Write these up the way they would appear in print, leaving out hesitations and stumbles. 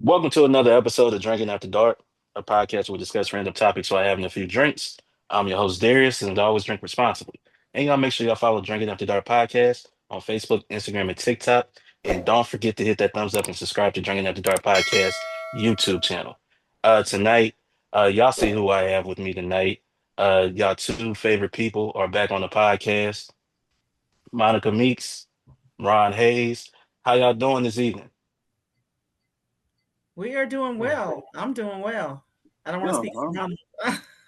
Welcome to another episode of Drinking After Dark, a podcast where we discuss random topics while having a few drinks. I'm your host, Darius, and always drink responsibly. And y'all make sure y'all follow Drinking After Dark podcast on Facebook, Instagram, and TikTok. And don't forget to hit that thumbs up and subscribe to Drinking After Dark podcast YouTube channel. Tonight, y'all see who I have with me tonight. Y'all two favorite people are back on the podcast. Monica Meeks, Ron Hayes. How y'all doing this evening? We are doing Yeah, well. I'm doing well. I don't want to yeah, speak I'm, from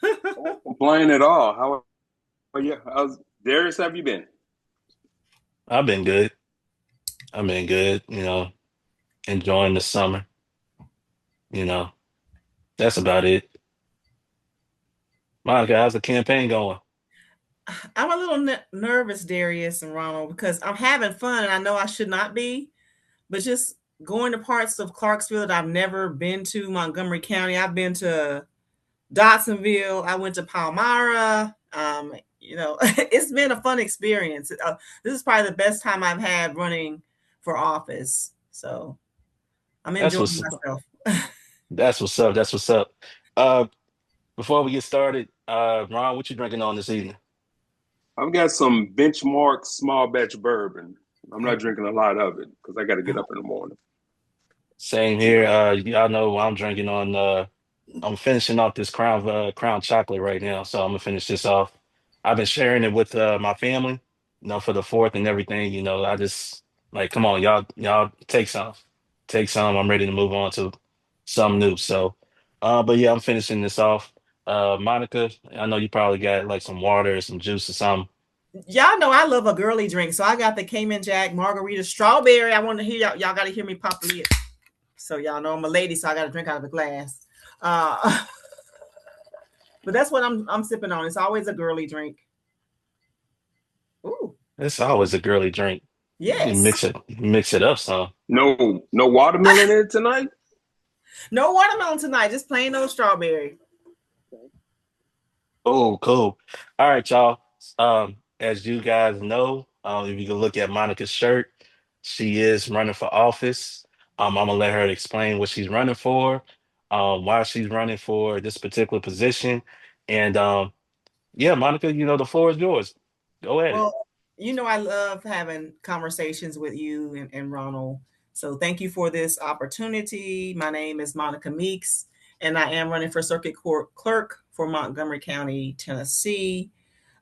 I won't complain at all. How are you? How's Darius? Have you been? I've been good. I've been good, enjoying the summer, you know. That's about it. Monica, how's the campaign going? I'm a little nervous, Darius and Ronald, because I'm having fun and I know I should not be, but just going to parts of Clarksville that I've never been to, Montgomery County. I've been to Dotsonville. I went to Palmyra. It's been a fun experience. This is probably the best time I've had running for office. So I'm That's enjoying what's myself. that's what's up. That's what's up. Uh, Before we get started, Ron, what you drinking on this evening? I've got some benchmark small batch bourbon. I'm not drinking a lot of it because I got to get up in the morning. Same here. Y'all know what I'm drinking on. I'm finishing off this Crown chocolate right now, so I'm gonna finish this off. I've been sharing it with my family, for the fourth and everything. I just like, come on, y'all take some. I'm ready to move on to some new. So, but yeah, I'm finishing this off. Monica, I know you probably got like some water or some juice or something. Y'all know I love a girly drink, so I got the Cayman Jack margarita strawberry. I want to hear y'all. Y'all got to hear me pop the lid. So y'all know I'm a lady, so I got to drink out of a glass. Uh, but that's what I'm sipping on. It's always a girly drink. Ooh, It's always a girly drink. You yes. mix it up some. No watermelon in it tonight. No watermelon tonight. Just plain old strawberry. Oh, cool. All right, y'all. As you guys know, if you can look at Monica's shirt, she is running for office. I'm gonna let her explain what she's running for, why she's running for this particular position, and yeah, Monica, the floor is yours. Go at it. Well, I love having conversations with you and Ronald. So thank you for this opportunity. My name is Monica Meeks, and I am running for Circuit Court Clerk for Montgomery County, Tennessee.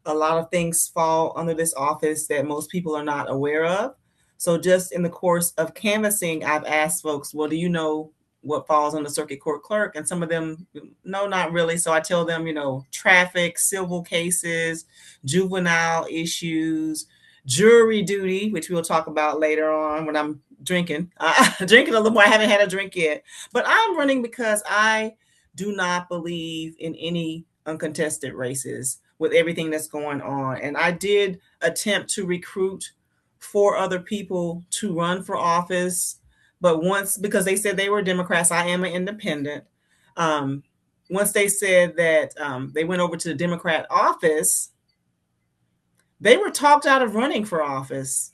A lot of things fall under this office that most people are not aware of. So, just in the course of canvassing, I've asked folks, well, do you know what falls on the circuit court clerk? And some of them, no, not really. So I tell them, traffic, civil cases, juvenile issues, jury duty, which we'll talk about later on when I'm drinking. Drinking a little more. I haven't had a drink yet, but I'm running because I do not believe in any uncontested races with everything that's going on. And I did attempt to recruit four other people to run for office, but once, because they said they were Democrats, I am an independent. Um, Once they said that they went over to the Democrat office, they were talked out of running for office.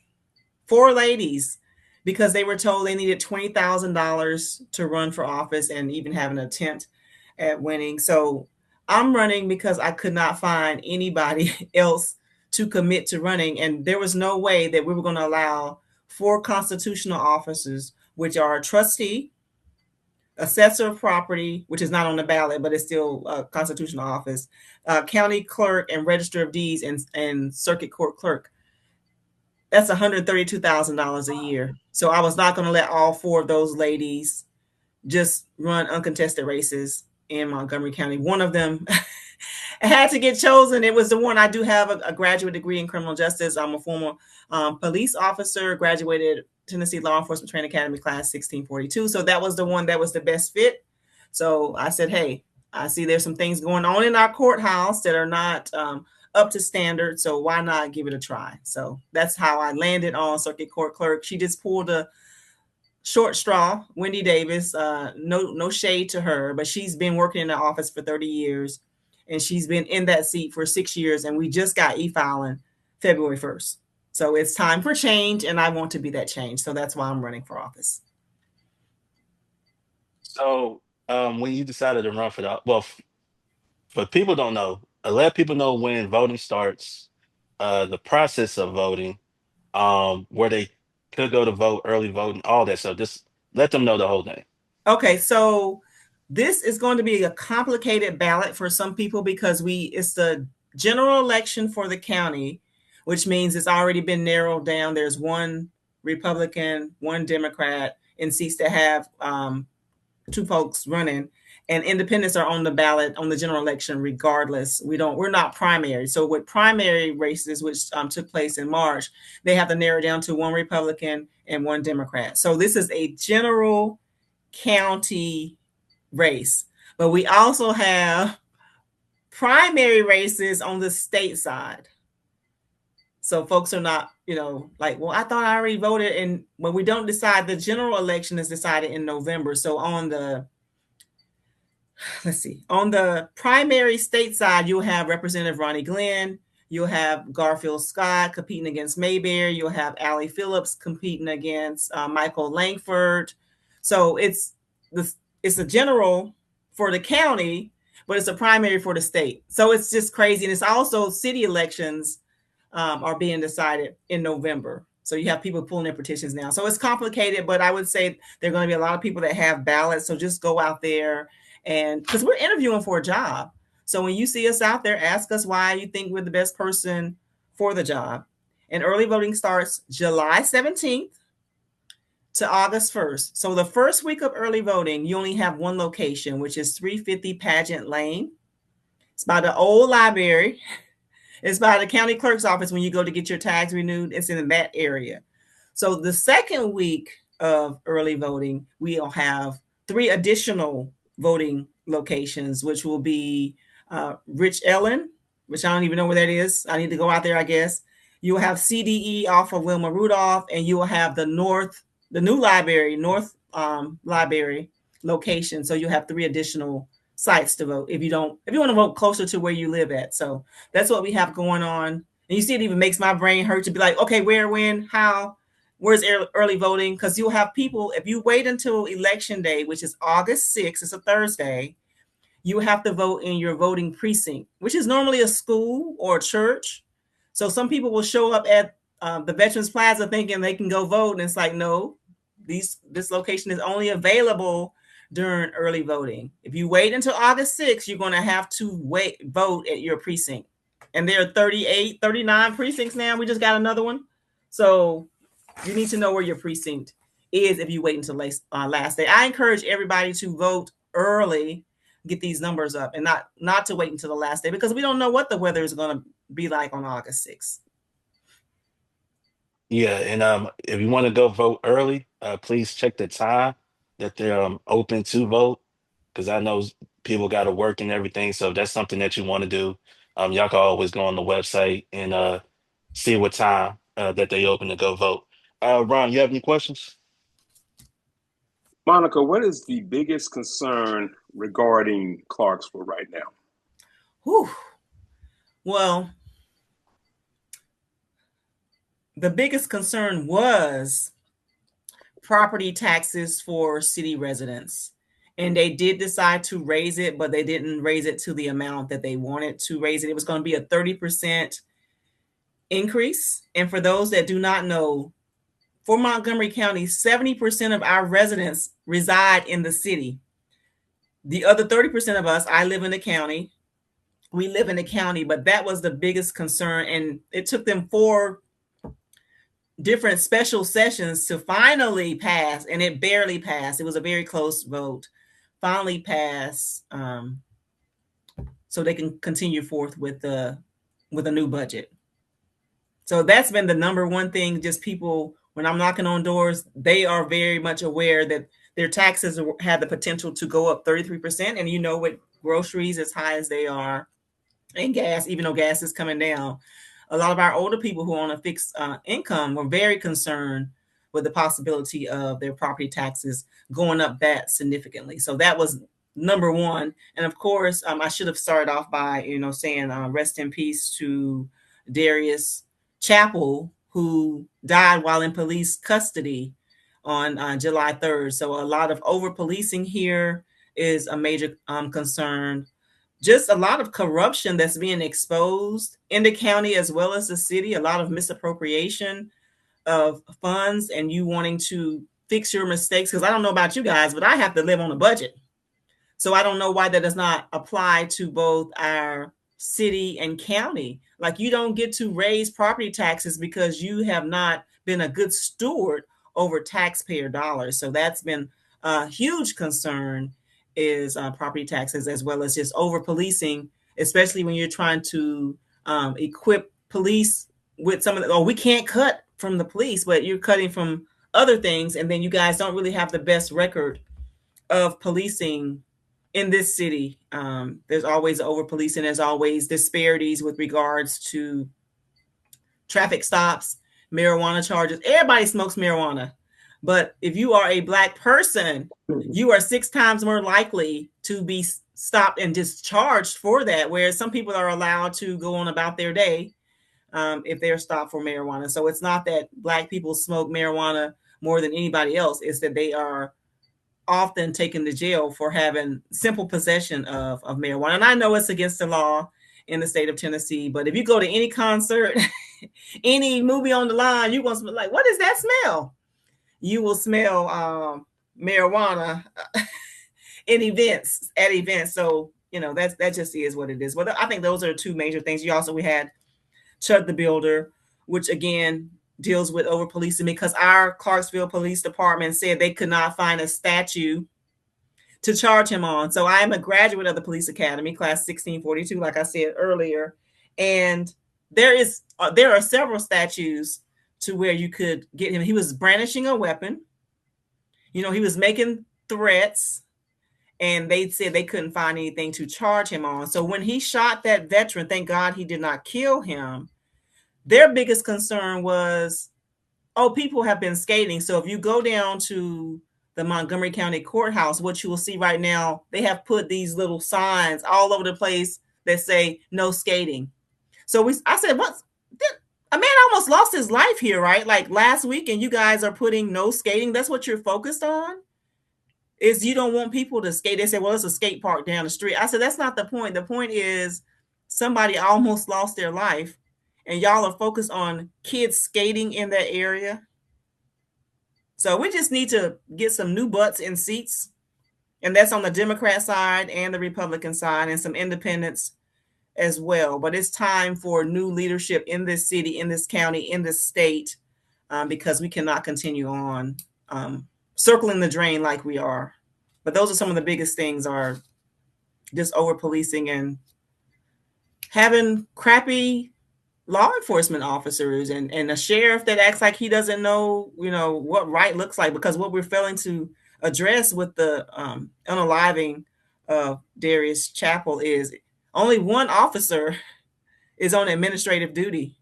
Four ladies, because they were told they needed $20,000 to run for office and even have an attempt at winning. So I'm running because I could not find anybody else to commit to running. And there was no way that we were going to allow four constitutional officers, which are a trustee, assessor of property, which is not on the ballot, but it's still a constitutional office, county clerk, and register of deeds, and circuit court clerk. That's $132,000 a year. So I was not going to let all four of those ladies just run uncontested races in Montgomery County. One of them had to get chosen. It was the one. I do have a graduate degree in criminal justice. I'm a former police officer, graduated Tennessee Law Enforcement Training Academy class 1642. So that was the one that was the best fit. So I said, hey, I see there's some things going on in our courthouse that are not up to standard. So why not give it a try? So that's how I landed on circuit court clerk. She just pulled a short straw, Wendy Davis. No shade to her, but she's been working in the office for 30 years, and she's been in that seat for 6 years. And we just got e-filing February 1st. So it's time for change, and I want to be that change. So that's why I'm running for office. So, when you decided to run for the well, for people don't know, let people know when voting starts, the process of voting, where they could go to vote, early voting, all that stuff. Just let them know the whole thing. Okay, so this is going to be a complicated ballot for some people because it's the general election for the county, which means it's already been narrowed down. There's one Republican, one Democrat, in seats that have two folks running, and independents are on the ballot on the general election regardless. We're not primary. So with primary races, which took place in March, they have to narrow down to one Republican and one Democrat. So this is a general county race. But we also have primary races on the state side. So folks are not, like, well, I thought I already voted. And when we don't decide, the general election is decided in November. So on the primary state side, you'll have Representative Ronnie Glenn. You'll have Garfield Scott competing against Mayberry. You'll have Allie Phillips competing against Michael Langford. So it's a general for the county, but it's a primary for the state. So it's just crazy. And it's also city elections are being decided in November. So you have people pulling their petitions now. So it's complicated, but I would say there are going to be a lot of people that have ballots. So just go out there, and because we're interviewing for a job. So when you see us out there, ask us why you think we're the best person for the job. And early voting starts July 17th to August 1st. So the first week of early voting, you only have one location, which is 350 Pageant Lane. It's by the old library. It's by the county clerk's office when you go to get your tags renewed. It's in that area. So the second week of early voting, we'll have 3 additional voting locations, which will be Rich Ellen, which I don't even know where that is. I need to go out there, I guess. You will have CDE off of Wilma Rudolph, and you will have the new library, North Library location. So you'll have 3 additional sites to vote if you want to vote closer to where you live at. So that's what we have going on. And you see, it even makes my brain hurt to be like, okay, where, when, how, where's early voting? Because you'll have people, if you wait until election day, which is August 6th, it's a Thursday, you have to vote in your voting precinct, which is normally a school or a church. So some people will show up at the Veterans Plaza thinking they can go vote. And it's like, no, this location is only available during early voting. If you wait until August 6th, you're going to have to vote at your precinct. And there are 38, 39 precincts now. We just got another one. So you need to know where your precinct is if you wait until last day. I encourage everybody to vote early, get these numbers up, and not to wait until the last day, because we don't know what the weather is going to be like on August 6th. Yeah, and if you want to go vote early, please check the time that they're open to vote, because I know people got to work and everything. So if that's something that you want to do, y'all can always go on the website and see what time that they open to go vote. Ron, you have any questions? Monica, what is the biggest concern regarding Clarksville right now? Whew. Well, the biggest concern was property taxes for city residents. And they did decide to raise it, but they didn't raise it to the amount that they wanted to raise it. It was going to be a 30% increase. And for those that do not know, for Montgomery County, 70% of our residents reside in the city. The other 30% of us, I live in the county. We live in the county, but that was the biggest concern. And it took them 4 different special sessions to finally pass, and it barely passed. It was a very close vote. Finally passed, so they can continue forth with a new budget. So that's been the number one thing. Just people, when I'm knocking on doors, they are very much aware that their taxes have the potential to go up 33%. And with groceries as high as they are, and gas, even though gas is coming down, a lot of our older people who are on a fixed income were very concerned with the possibility of their property taxes going up that significantly. So that was number one. And of course, I should have started off by, saying rest in peace to Darius Chappell, who died while in police custody on July 3rd. So a lot of over policing here is a major concern. Just a lot of corruption that's being exposed in the county as well as the city, a lot of misappropriation of funds, and you wanting to fix your mistakes. Because I don't know about you guys, but I have to live on a budget. So I don't know why that does not apply to both our city and county. Like, you don't get to raise property taxes because you have not been a good steward over taxpayer dollars. So that's been a huge concern, is property taxes, as well as just over policing, especially when you're trying to equip police with some of the, oh, we can't cut from the police, but you're cutting from other things. And then you guys don't really have the best record of policing in this city. There's always over policing. There's always disparities with regards to traffic stops, marijuana charges. Everybody smokes marijuana. But if you are a Black person, you are 6 times more likely to be stopped and discharged for that, whereas some people are allowed to go on about their day if they're stopped for marijuana. So it's not that Black people smoke marijuana more than anybody else. It's that they are often taken to jail for having simple possession of marijuana. And I know it's against the law in the state of Tennessee, but if you go to any concert, any movie on the line, you're going to smell like, what is that smell? You will smell marijuana at events. So, that just is what it is. But I think those are 2 major things. We had Chud the Builder, which again deals with over policing, because our Clarksville Police Department said they could not find a statue to charge him on. So I am a graduate of the Police Academy, class 1642, like I said earlier, and there are several statues to where you could get him. He was brandishing a weapon. He was making threats, and they said they couldn't find anything to charge him on. So when he shot that veteran, thank God he did not kill him. Their biggest concern was, people have been skating. So if you go down to the Montgomery County Courthouse, what you will see right now, they have put these little signs all over the place that say no skating. So I said, what? A man almost lost his life here, right? Like last week, and you guys are putting no skating. That's what you're focused on, is you don't want people to skate. They say, well, it's a skate park down the street. I said, that's not the point. The point is somebody almost lost their life, and y'all are focused on kids skating in that area. So we just need to get some new butts in seats, and that's on the Democrat side and the Republican side, and some independents as well. But it's time for new leadership in this city, in this county, in this state, because we cannot continue on circling the drain like we are. But those are some of the biggest things, are just over policing and having crappy law enforcement officers, and a sheriff that acts like he doesn't know, what right looks like. Because what we're failing to address with the unaliving of Darius Chapel is only one officer is on administrative duty,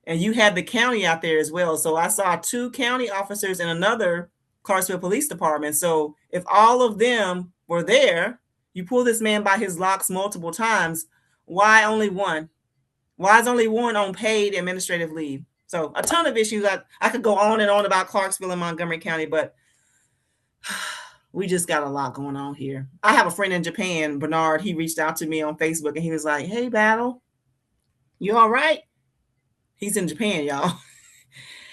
and you have the county out there as well. So I saw 2 county officers in another Clarksville Police Department. So if all of them were there, you pull this man by his locks multiple times, why only one? Why is only one on paid administrative leave? So a ton of issues. I could go on and on about Clarksville and Montgomery County, but we just got a lot going on here. I have a friend in Japan, Bernard. He reached out to me on Facebook, and he was like, hey, Battle, you all right? He's in Japan, y'all.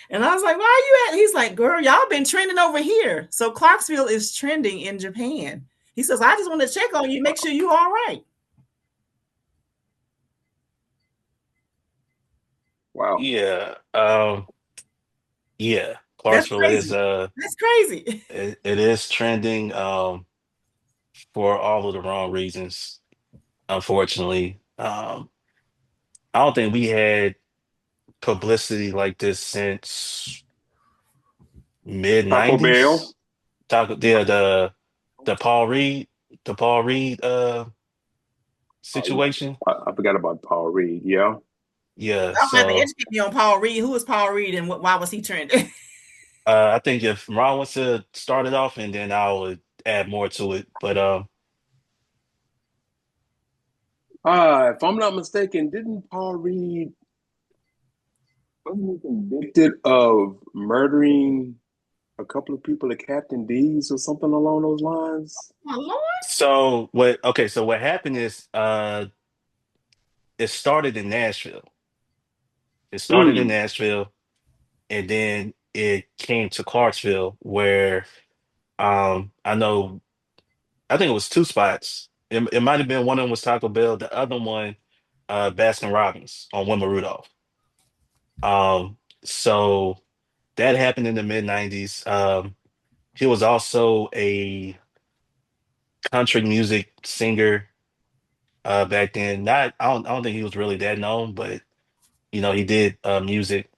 And I was like, why are you at? He's like, girl, y'all been trending over here. So Clarksville is trending in Japan. He says, I just want to check on you, make sure you're all right. Wow. Yeah. Yeah. That's Clarksville is crazy. That's crazy. it is trending for all of the wrong reasons, unfortunately. I don't think we had publicity like this since mid Taco Bell. 90s. Taco, yeah, the Paul Reed situation. I forgot about Paul Reed. Yeah. Yeah, I'm going to have to so educate me on Paul Reed. Who is Paul Reed, and why was he trending? I think if Ron wants to start it off, and then I would add more to it. But If I'm not mistaken, didn't Paul Reed, wasn't he convicted of murdering a couple of people at Captain D's or something along those lines. My Lord. So what? Okay, so what happened is, it started in Nashville. It started in Mm, Nashville, and then it came to Clarksville, where I know I think it was two spots. It might have been one of them was Taco Bell, the other one, Baskin Robbins on Wilma Rudolph. So that happened in the mid '90s. He was also a country music singer back then. Not, I don't think he was really that known, but he did music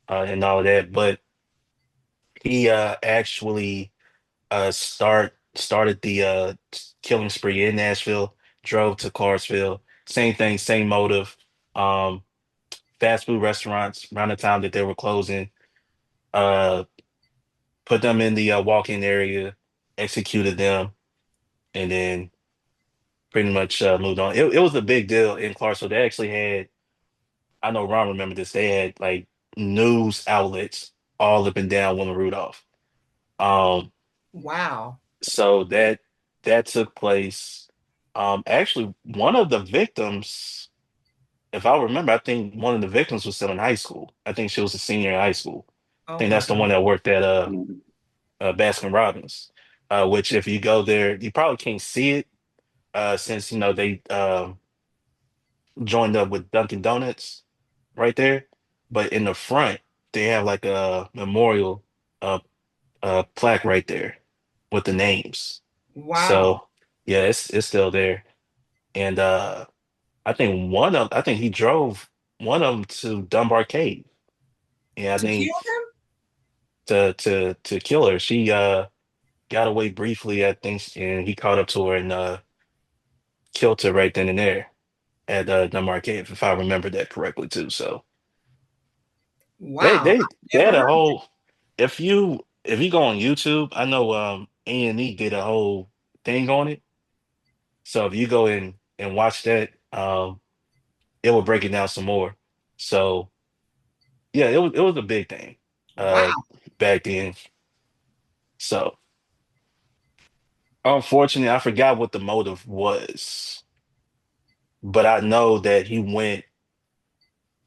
and all of that. But he actually started the killing spree in Nashville, drove to Clarksville. Same thing, same motive. Um, Fast food restaurants around the time that they were closing, uh, put them in the walk-in area, executed them, and then pretty much moved on. It was a big deal in Clarksville. They actually had, I know Ron remember this, they had like news outlets all up and down Wilma Rudolph. Um, Wow. so that took place. Actually, one of the victims, if I remember, I think one of the victims was still in high school. I think she was a senior in high school. I Oh think my that's the one God. that worked at mm. Baskin Robbins. Which if you go there, you probably can't see it since they joined up with Dunkin' Donuts right there. But in the front, they have like a memorial uh, plaque right there with the names. Wow. So yeah, it's still there. And I think he drove one of them to Dunbar Cave. Yeah, I To kill think him? to kill her. She got away briefly, I think, and he caught up to her and killed her right then and there at Dunbar Cave, if I remember that correctly too. So they Wow. they I've they never had a heard. whole, if you go on YouTube, I know A&E did a whole thing on it. So if you go in and watch that, it will break it down some more. So yeah, it was a big thing uh Wow. back then. So unfortunately, I forgot what the motive was, but I know that he went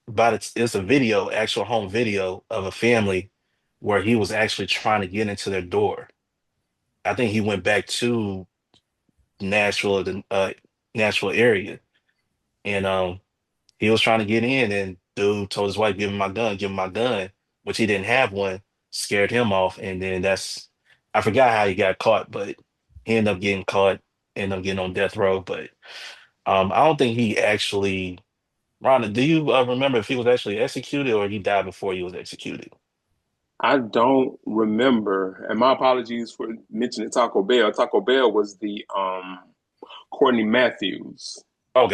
about it's a video, actual home video of a family where he was actually trying to get into their door. I think he went back to Nashville, the Nashville area, and he was trying to get in, and dude told his wife, give him my gun," which he didn't have one, scared him off, and then I forgot how he got caught, but he ended up getting caught, ended up getting on death row. But I don't think he actually, Rhonda, do you remember if he was actually executed or he died before he was executed? I don't remember, and my apologies for mentioning Taco Bell. Taco Bell was the Courtney Matthews.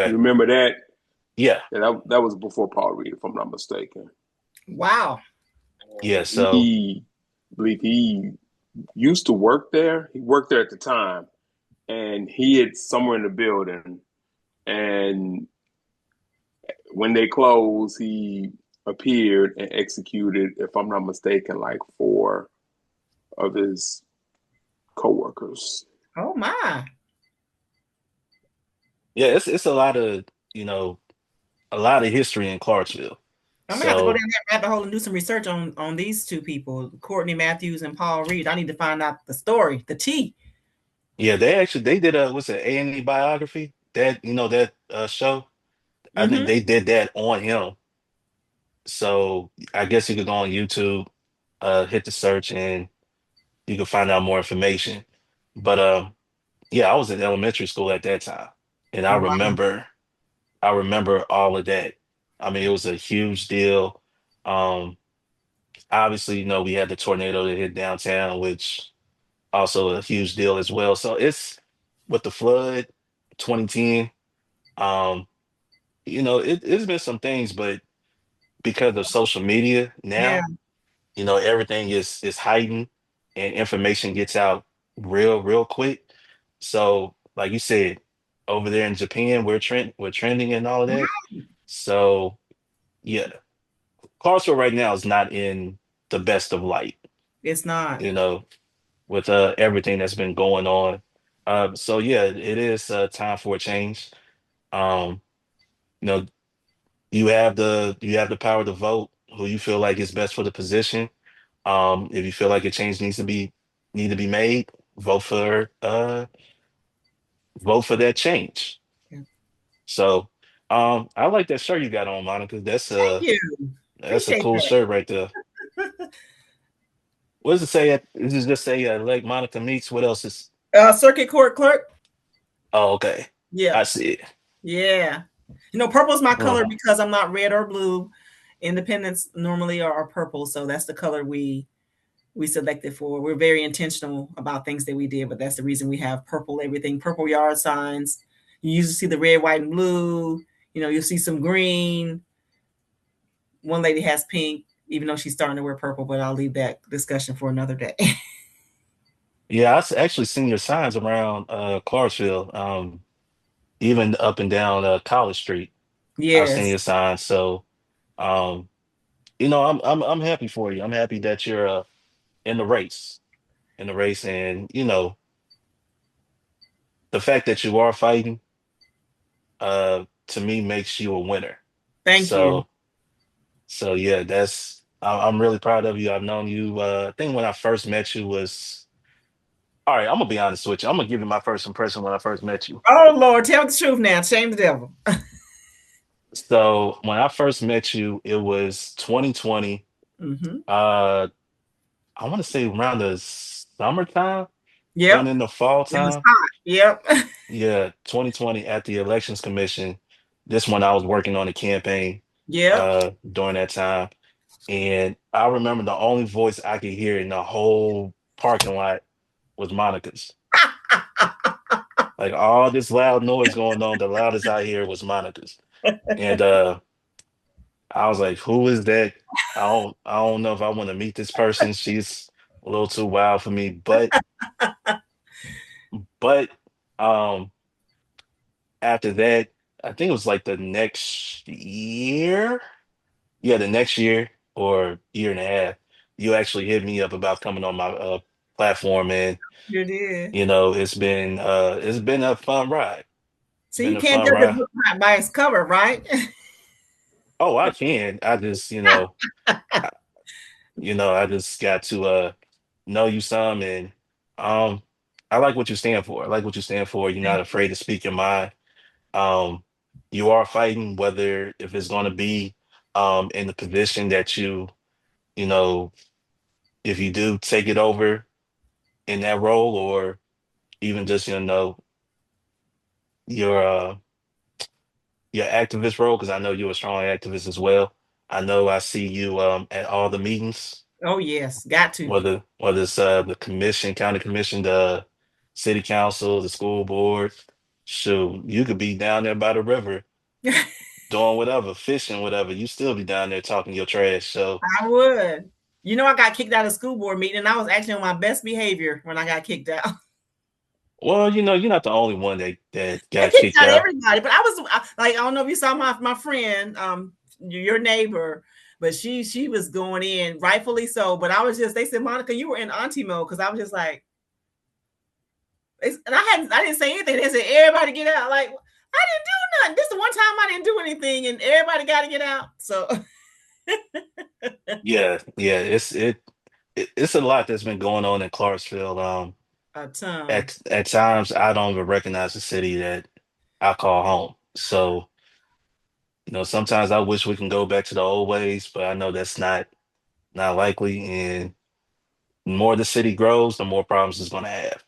You Okay, remember that? yeah, Yeah, that was before Paul Reed, if I'm not mistaken. Wow. yeah. So He, I believe he used to work there. He worked there at the time, and he had somewhere in the building. And when they closed, he appeared and executed, if I'm not mistaken, like four of his coworkers. Oh my. yeah, it's a lot of you know a lot of history in Clarksville. I'm gonna have to go So down that rabbit hole and do some research on these two people, Courtney Matthews and Paul Reed. I need to find out the story, the tea. yeah, they did a what's it, A&E biography, that that show. I think Mm-hmm. they did that on him. So I guess you could go on YouTube, hit the search, and you can find out more information. But yeah, I was in elementary school at that time, and Wow. I remember all of that. I mean, it was a huge deal. Um, Obviously, we had the tornado that hit downtown, which also a huge deal as well. So it's with the flood, 2010. Um, it's been some things, but because of social media Yeah. now, everything is heightened and information gets out real quick. So, like you said, over there in Japan, we're trending and all of that. So, yeah, Clarksville right now is not in the best of light. It's not. you know, with everything that's been going on. So yeah, it is time for a change. Um, you know, you have the power to vote who you feel like is best for the position. If you feel like a change need to be made, vote for uh vote for that change. Yeah. So I like that shirt you got on, Monica. Thank you. That's a Appreciate cool that. shirt right there. What does it say? Does it just say like Monica Meeks? What else is? Circuit court clerk. Oh, okay. I Yep. see it. Yeah. Purple is my color Oh. because I'm not red or blue. Independents normally are purple, so that's the color we selected for. We're very intentional about things that we did, but that's the reason we have purple everything, purple yard signs. You usually see the red, white, and blue. You'll see some green. One lady has pink, even though she's starting to wear purple, but I'll leave that discussion for another day. Yeah, actually seen your signs around Clarksville, even up and down College Street. I've seen Yes. your signs. So um, I'm happy for you. I'm happy that you're in the race. In the race, and the fact that you are fighting, to me makes you a winner. Thank you. So yeah, I'm really proud of you. I've known you. I think when I first met you was all right. I'm gonna be honest with you. I'm gonna give you my first impression when I first met you. Oh Lord, tell the truth now. Shame the devil. So when I first met you, it was 2020. Mm-hmm. Uh, I want to say around the summertime, going Yep. into fall It was time. hot. Yep. Yeah, 2020 at the Elections Commission. This one I was working on a campaign Yep. during that time. And I remember the only voice I could hear in the whole parking lot was Monica's. Like all this loud noise going on, the loudest I hear was Monica's. And I was like, who is that? I don't know if I want to meet this person. She's a little too wild for me. But um after that, I think it was like the next year. Yeah, the next year or year and a half, you actually hit me up about coming on my platform, and You did. it's been a fun ride. It's So you been a can't fun judge a ride. book by its cover, right? Oh, I can. I just, I, I just got to know you some, and um I like what you stand for. I like what you stand for. You're not Thank you. afraid to speak your mind. Um you are fighting whether if it's going to be in the position that you know if you do take it over in that role, or even just your uh your activist role, because I know you're a strong activist as well. I know I see you at all the meetings, Oh yes, got to. whether it's the commission, county commission, the city council, the school board. Shoot, you could be down there by the river doing whatever, fishing, whatever. You still be down there talking your trash. So, I would. I got kicked out of school board meeting, and I was actually on my best behavior when I got kicked out. well, you're not the only one that They got kicked kicked out out. everybody, but like, I don't know if you saw my friend, your neighbor, but she was going in, rightfully so. But I was just, they said, Monica, you were in auntie mode, because I was just like, and I didn't say anything. They said everybody get out. Like, I didn't do nothing. This is the one time I didn't do anything, and everybody got to get out. So Yeah, yeah, it's a lot that's been going on in Clarksville. a ton. At times I don't even recognize the city that I call home. So, sometimes I wish we can go back to the old ways, but I know that's not likely. And the more the city grows, the more problems it's gonna have.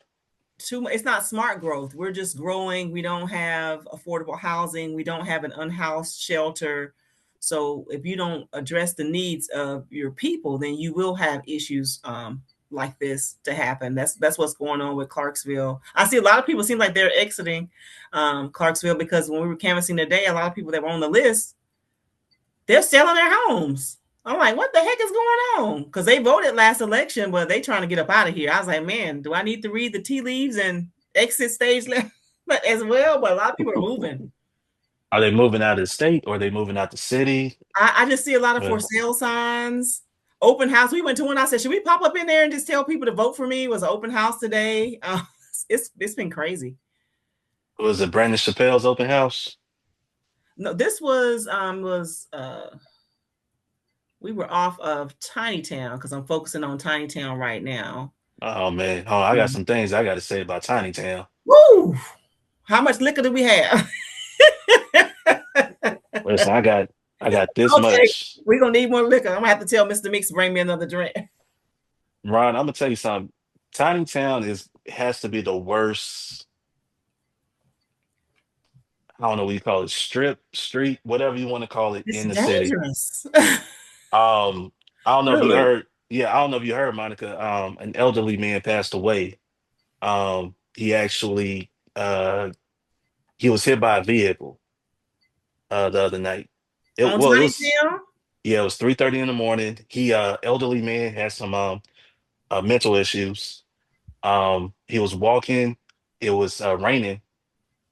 It's not smart growth. We're just growing. We don't have affordable housing. We don't have an unhoused shelter. So if you don't address the needs of your people, then you will have issues like this to happen. That's what's going on with Clarksville. I see a lot of people seem like they're exiting Clarksville, because when we were canvassing today, a lot of people that were on the list, they're selling their homes. I'm like, what the heck is going on? Because they voted last election, but they trying to get up out of here. I was like, man, do I need to read the tea leaves and exit stage left as well? But a lot of people are moving. Are they moving out of the state or are they moving out the city? I just see a lot of for Well, sale signs. open house. We went to one. I said, should we pop up in there and just tell people to vote for me? It was an open house today. It's been crazy. Was it Brandon Chappelle's open house? No, this was we were off of Tiny Town because I'm focusing on Tiny Town right now. Oh man, oh, I got some things I got to say about Tiny Town. Woo! How much liquor do we have? Listen, I got this Okay, much. we're gonna need more liquor. I'm gonna have to tell Mr. Meeks to bring me another drink. Ron, I'm gonna tell you something. Tiny Town has to be the worst. I don't know what you call it, strip, street, whatever you want to call it It's in the city. dangerous. Um, I don't know if you Really? heard. Yeah, I don't know if you heard, Monica. An elderly man passed away. He actually he was hit by a vehicle the other night. On It Tiny was Town? yeah, it was 3:30 in the morning. He elderly man had some mental issues. He was walking. It was raining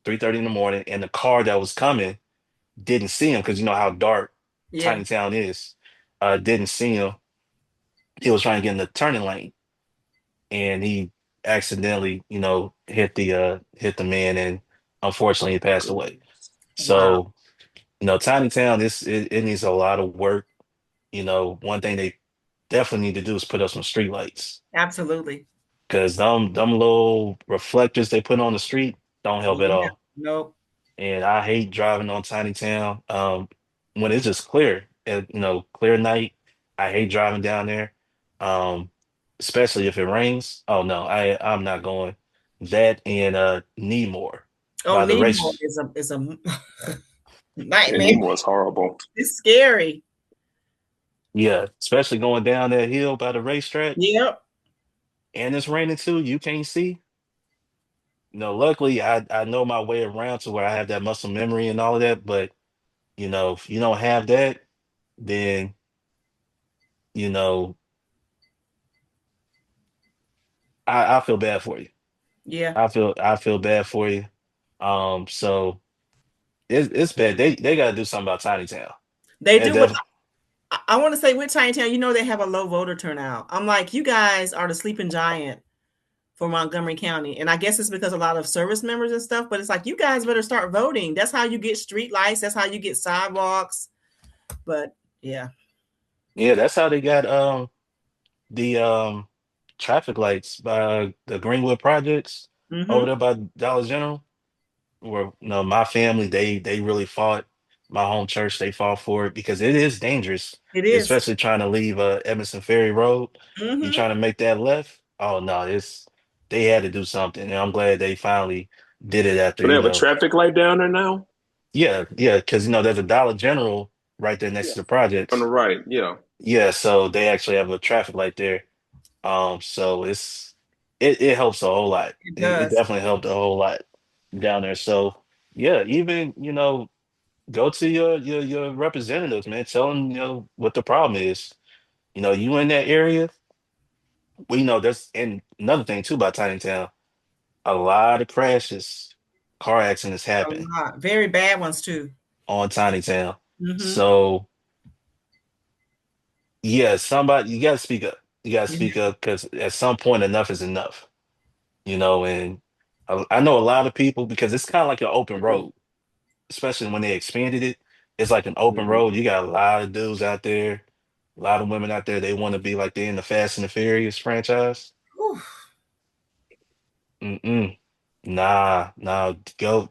3:30 in the morning, and the car that was coming didn't see him because you know how dark Yeah. Tiny Town is. Didn't see him. He was trying to get in the turning lane, and he accidentally, hit the man, and unfortunately, he passed away. Goodness. Wow. So, Tiny Town, it needs a lot of work. One thing they definitely need to do is put up some street lights Absolutely. because them little reflectors they put on the street don't help at Yeah. all. Nope. And I hate driving on Tiny Town when it's just clear, clear night. I hate driving down there, um, especially if it rains. Oh no, I'm not going. That and Nemore Oh, by the Nemo race. is a Yeah, nightmare. Nemo was horrible. It's scary. Yeah, especially going down that hill by the racetrack, Yep. and it's raining too. You can't see. Luckily I know my way around to where I have that muscle memory and all of that. But if you don't have that, then you know I feel bad for you. Yeah. I feel bad for you. So it's bad. They gotta do something about Tiny Town. They And do what definitely, I want to say with Tiny Town, they have a low voter turnout. I'm like, you guys are the sleeping giant for Montgomery County. And I guess it's because a lot of service members and stuff, but it's like you guys better start voting. That's how you get street lights, that's how you get sidewalks. But yeah. yeah, that's how they got the traffic lights by the Greenwood projects over Mm-hmm. there by Dollar General. Where my family they really fought. My home church they fought for it because it is dangerous, It is. especially trying to leave Emerson Ferry Road. You Mm-hmm. trying to make that left? Oh no, they had to do something, and I'm glad they finally did it after So they have a traffic light down there now? yeah, because there's a Dollar General right there next Yeah. to the On the projects. right, yeah. Yeah, so they actually have a traffic light there. So it helps a whole lot. It It does. definitely helped a whole lot down there. So yeah, even go to your representatives, man. Tell them what the problem is. You in that area. We know there's and another thing too about Tiny Town. A lot of crashes, car accidents A happen lot. Very bad ones too. on Tiny Town. Mm-hmm. So yeah, somebody you gotta speak up. You gotta Yeah. speak up because at some point enough is enough. And I know a lot of people because it's kind of like an open road, especially when they expanded it. It's like an open Hmm. road. You got a lot of dudes out there, a lot of women out there. They want to be like they in the Fast and the Furious franchise. Whew. Mm-mm. Nah, nah, go,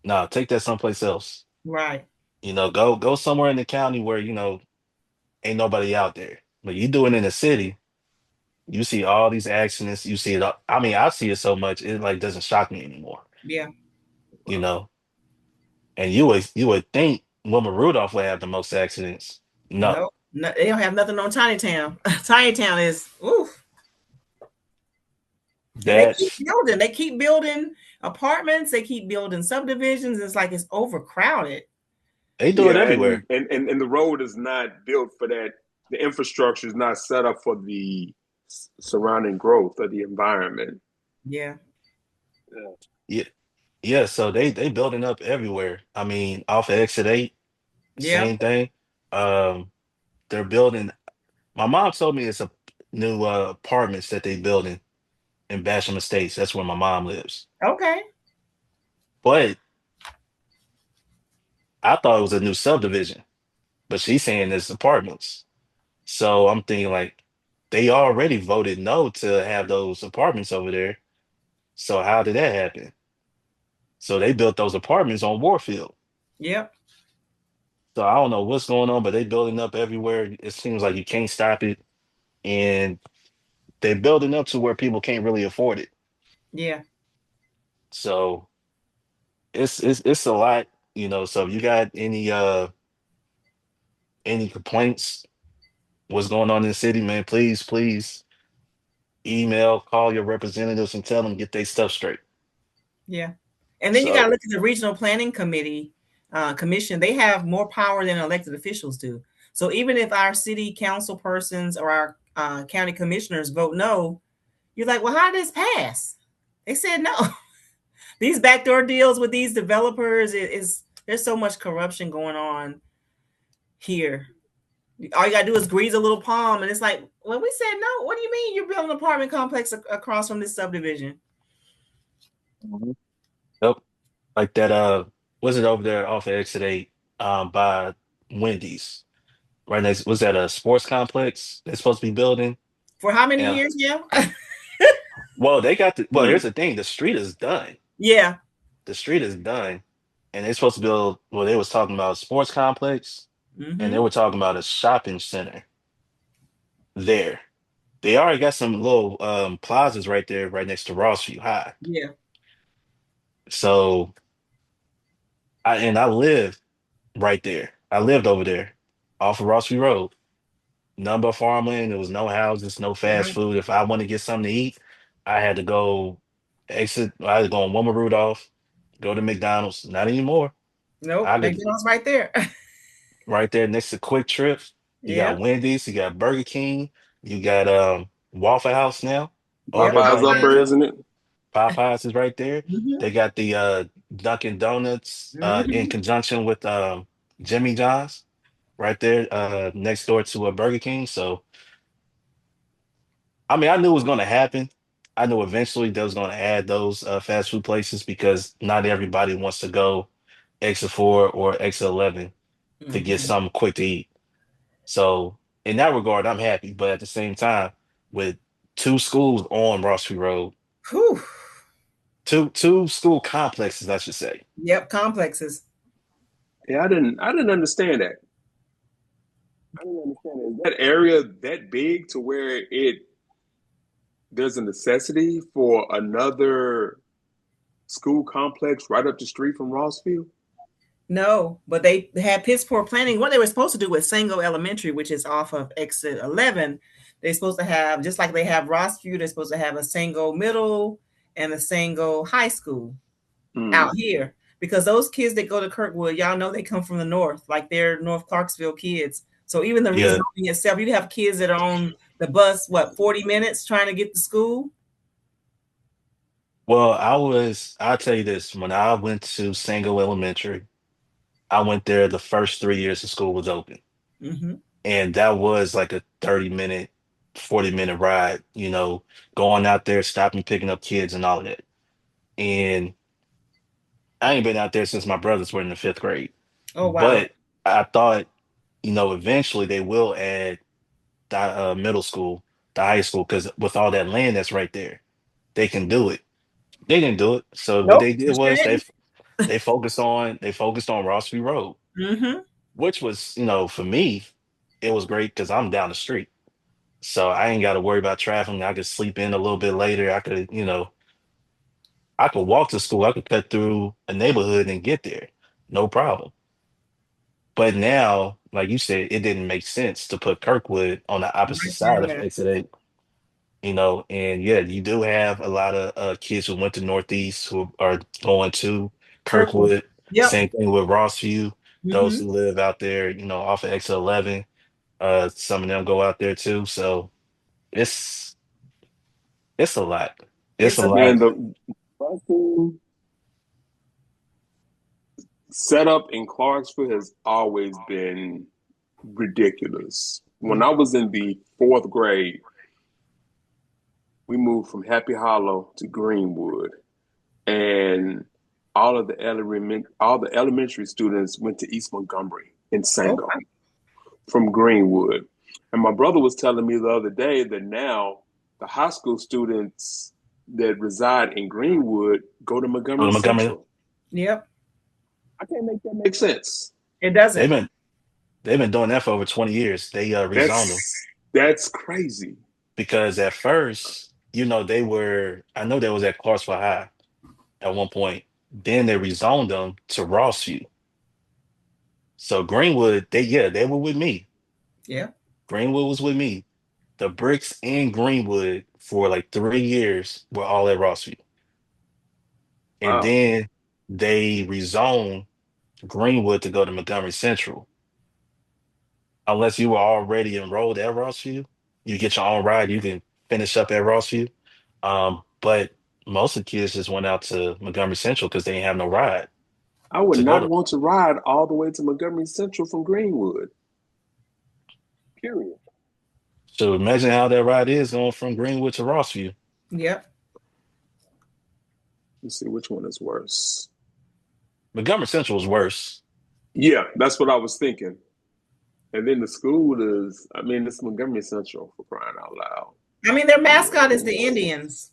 nah, take that someplace else. Right. Go somewhere in the county where, ain't nobody out there. But you do it in the city, you see all these accidents, you see it. I mean, I see it so much, it like doesn't shock me anymore, Yeah. you know. And you would think Wilma Rudolph would have the most accidents. No, Nope. No, they don't have nothing on Tiny Town. Tiny Town is oof. And they keep that's building. They keep building apartments. They keep building subdivisions. It's like it's overcrowded. they do it Yeah, and, everywhere. and and and the road is not built for that. The infrastructure is not set up for the surrounding growth of the environment. Yeah. Yeah. Yeah, yeah. So they building up everywhere. I mean, off of Exit 8, Yeah. same thing. Um, they're building. My mom told me it's a new apartments that they building in Basham Estates. That's where my mom lives. Okay. But I thought it was a new subdivision. But she's saying it's apartments. So I'm thinking like they already voted no to have those apartments over there. So how did that happen? So they built those apartments on Warfield. Yep. So I don't know what's going on, but they building up everywhere. It seems like you can't stop it. And they're building up to where people can't really afford it. Yeah. So it's a lot, So if you got any complaints, what's going on in the city, man, please email, call your representatives and tell them get their stuff straight. Yeah. And then you got to So look at the regional planning commission. They have more power than elected officials do. So even if our city council persons or our county commissioners vote no, you're like, well, how did this pass? They said no. These backdoor deals with these developers is there's so much corruption going on here. All you gotta do is grease a little palm, and it's like, well, we said no. What do you mean you're building an apartment complex across from this subdivision? Mhm. Yep. Like that was it over there off of Exit 8 by Wendy's. Right next was that a sports complex they're supposed to be building? For how many Yeah. years? Yeah. Well, they got well, here's Hmm. the thing, the street is done. Yeah. The street is done. And they're supposed to build, well, they was talking about a sports complex and they Mm-hmm. were talking about a shopping center there. They already got some little plazas right there, right next to Rossview High. Yeah. So I lived right there. I lived over there off of Rossview Road. None but farmland. There was no houses, no fast Right. food. If I wanted to get something to eat, I had to go I had to go on Wilma Rudolph, go to McDonald's. Not anymore. Nope. I could McDonald's right there. right there next to Quick Trip. You Yeah. got Wendy's, you got Burger King, you got Waffle House now over Yep. there by Popeyes up there, Popeyes. Yankville. isn't it? Popeyes is right there. Mm-hmm. They got the Dunkin' Donuts in Mm-hmm. conjunction with Jimmy John's right there next door to a Burger King. So I mean, I knew it was going to happen. I knew eventually they was going to add those fast food places because not everybody wants to go exit 4 or exit 11 to get Mm-hmm. something quick to eat. So in that regard, I'm happy. But at the same time, with two schools on Ross Road, Whew. two school complexes, I should say. Yep. Complexes. Yeah, I didn't understand that. I didn't understand that. Is that area that big to where there's a necessity for another school complex right up the street from Rossville? No, but they had piss poor planning. What they were supposed to do with Sango Elementary, which is off of exit 11, they're supposed to have, just like they have Rossview, they're supposed to have a Sango Middle and a Sango High School out Mm. here. Because those kids that go to Kirkwood, y'all know they come from the north, like they're North Clarksville kids. So even the Yeah. rezoning itself, you have kids that are on the bus, 40 minutes trying to get to school? Well, I'll tell you this. When I went to Sango Elementary, I went there the first 3 years the school was open. Mm-hmm. And that was like a 30-minute, 40-minute ride, going out there, stopping, picking up kids and all of that. And I ain't been out there since my brothers were in the fifth grade. Oh, wow. But I thought, eventually they will add the middle school, the high school, because with all that land that's right there, they can do it. They didn't do it. So what Nope, they for did sure was didn't. they focused on Rossview Road, Mm-hmm. which was, for me, it was great because I'm down the street. So I ain't got to worry about traffic. I could sleep in a little bit later. I could walk to school. I could cut through a neighborhood and get there. No problem. But now, like you said, it didn't make sense to put Kirkwood on the opposite Right side of there. Exit 8, and yeah, you do have a lot of kids who went to Northeast who are going to Kirkwood. Kirkwood. Yep. Same thing with Rossview. Those Mm-hmm. who live out there, off of Exit 11, some of them go out there too. So it's it's a lot. It's It's a a lot. Man, the busing setup in Clarksville has always been ridiculous. when I was in the fourth grade, we moved from Happy Hollow to Greenwood, and all the elementary students went to East Montgomery in Okay. Sango from Greenwood. And my brother was telling me the other day that now the high school students that reside in Greenwood go to Oh, Montgomery Montgomery, Central. Yep. I can't make that make sense. It they've doesn't. been they've been doing that for over 20 years. They rezoned them That's crazy. because at first, they were I know they was at Clarksville High at one point. Then they rezoned them to Rossview. So Greenwood, they were with me. Yeah. Greenwood was with me. The Bricks in Greenwood for like 3 years were all at Rossview. And Wow. then they rezoned Greenwood to go to Montgomery Central. Unless you were already enrolled at Rossview, you get your own ride, you can finish up at Rossview. But most of the kids just went out to Montgomery Central because they didn't have no ride I would to go not to. want to ride all the way to Montgomery Central from Greenwood. Period. So imagine how that ride is going from Greenwood to Rossview. Yep. Let's see which one is worse. Montgomery Central is worse. Yeah, that's what I was thinking. And then the school is, I mean, it's Montgomery Central for crying out loud. I mean, their mascot is the Indians.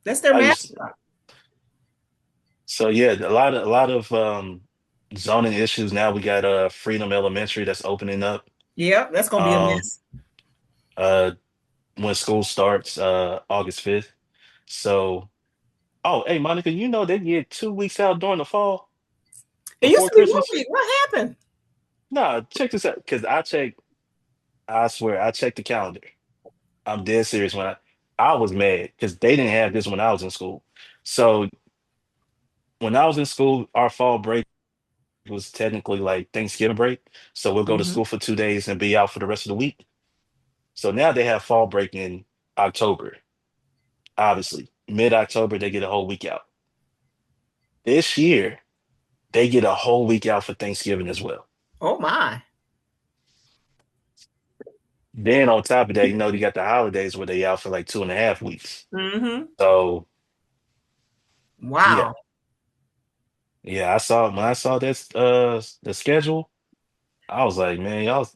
That's their I used mascot. So yeah, a lot of zoning issues now. We got Freedom Elementary that's opening up. Yep. That's gonna be a Um mess. uh when school starts August 5th. So oh hey Monica, they get 2 weeks out during the fall It used before to be Christmas? 1 week. What happened? Nah, check this out. Because I swear, I checked the calendar. I'm dead serious when I was mad because they didn't have this when I was in school. So when I was in school, our fall break was technically like Thanksgiving break. So we'll go to Hmm. school for 2 days and be out for the rest of the week. So now they have fall break in October, obviously. Mid-October, they get a whole week out. This year, they get a whole week out for Thanksgiving as well. Oh my. Then on top of that, you got the holidays where they out for like 2.5 weeks. Hmm. So yeah, Wow. yeah, when I saw this the schedule, I was like, man, y'all.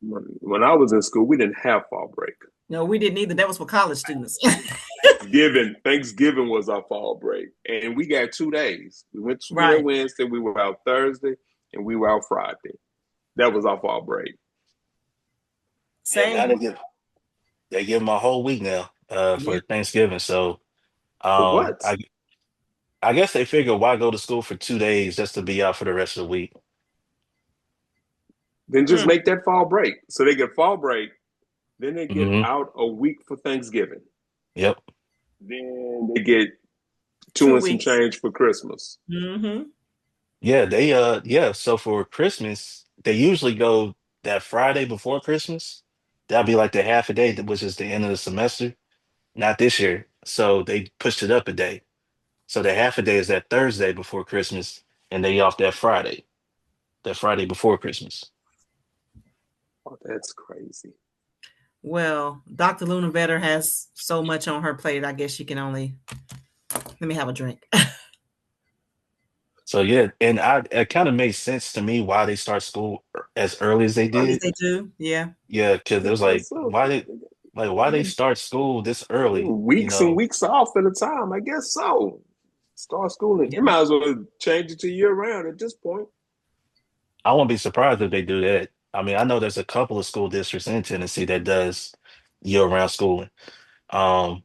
When I was in school, we didn't have fall break. No, we didn't either. That was for college students. Thanksgiving was our fall break, and we got 2 days. We went to school that Right. Wednesday, we were out Thursday, and we were out Friday. That was our fall break. Yeah, Same. now they give them a whole week now Yeah. for Thanksgiving. So For what? I guess they figure why go to school for 2 days just to be out for the rest of the week. Then just Mm. make that fall break. So they get fall break, then they get Hmm. out a week for Thanksgiving. Yep. Then they get two Two and some weeks. change for Christmas. Hmm. Yeah, so for Christmas, they usually go that Friday before Christmas. That'll be like the half a day, which is the end of the semester. Not this year. So they pushed it up a day. So the half a day is that Thursday before Christmas, and they off that Friday before Christmas. Oh, that's crazy. Well, Dr. Luna Vetter has so much on her plate. I guess she can only let me have a drink. So yeah, and it kind of made sense to me why they start school as early as they At least did. they do. Yeah. Yeah, because it I was guess like so. why they start school this early, Weeks and weeks off at a time. I guess so. Start schooling. Yeah. You might as well change it to year round at this point. I won't be surprised if they do that. I mean, I know there's a couple of school districts in Tennessee that does year-round schooling. Um,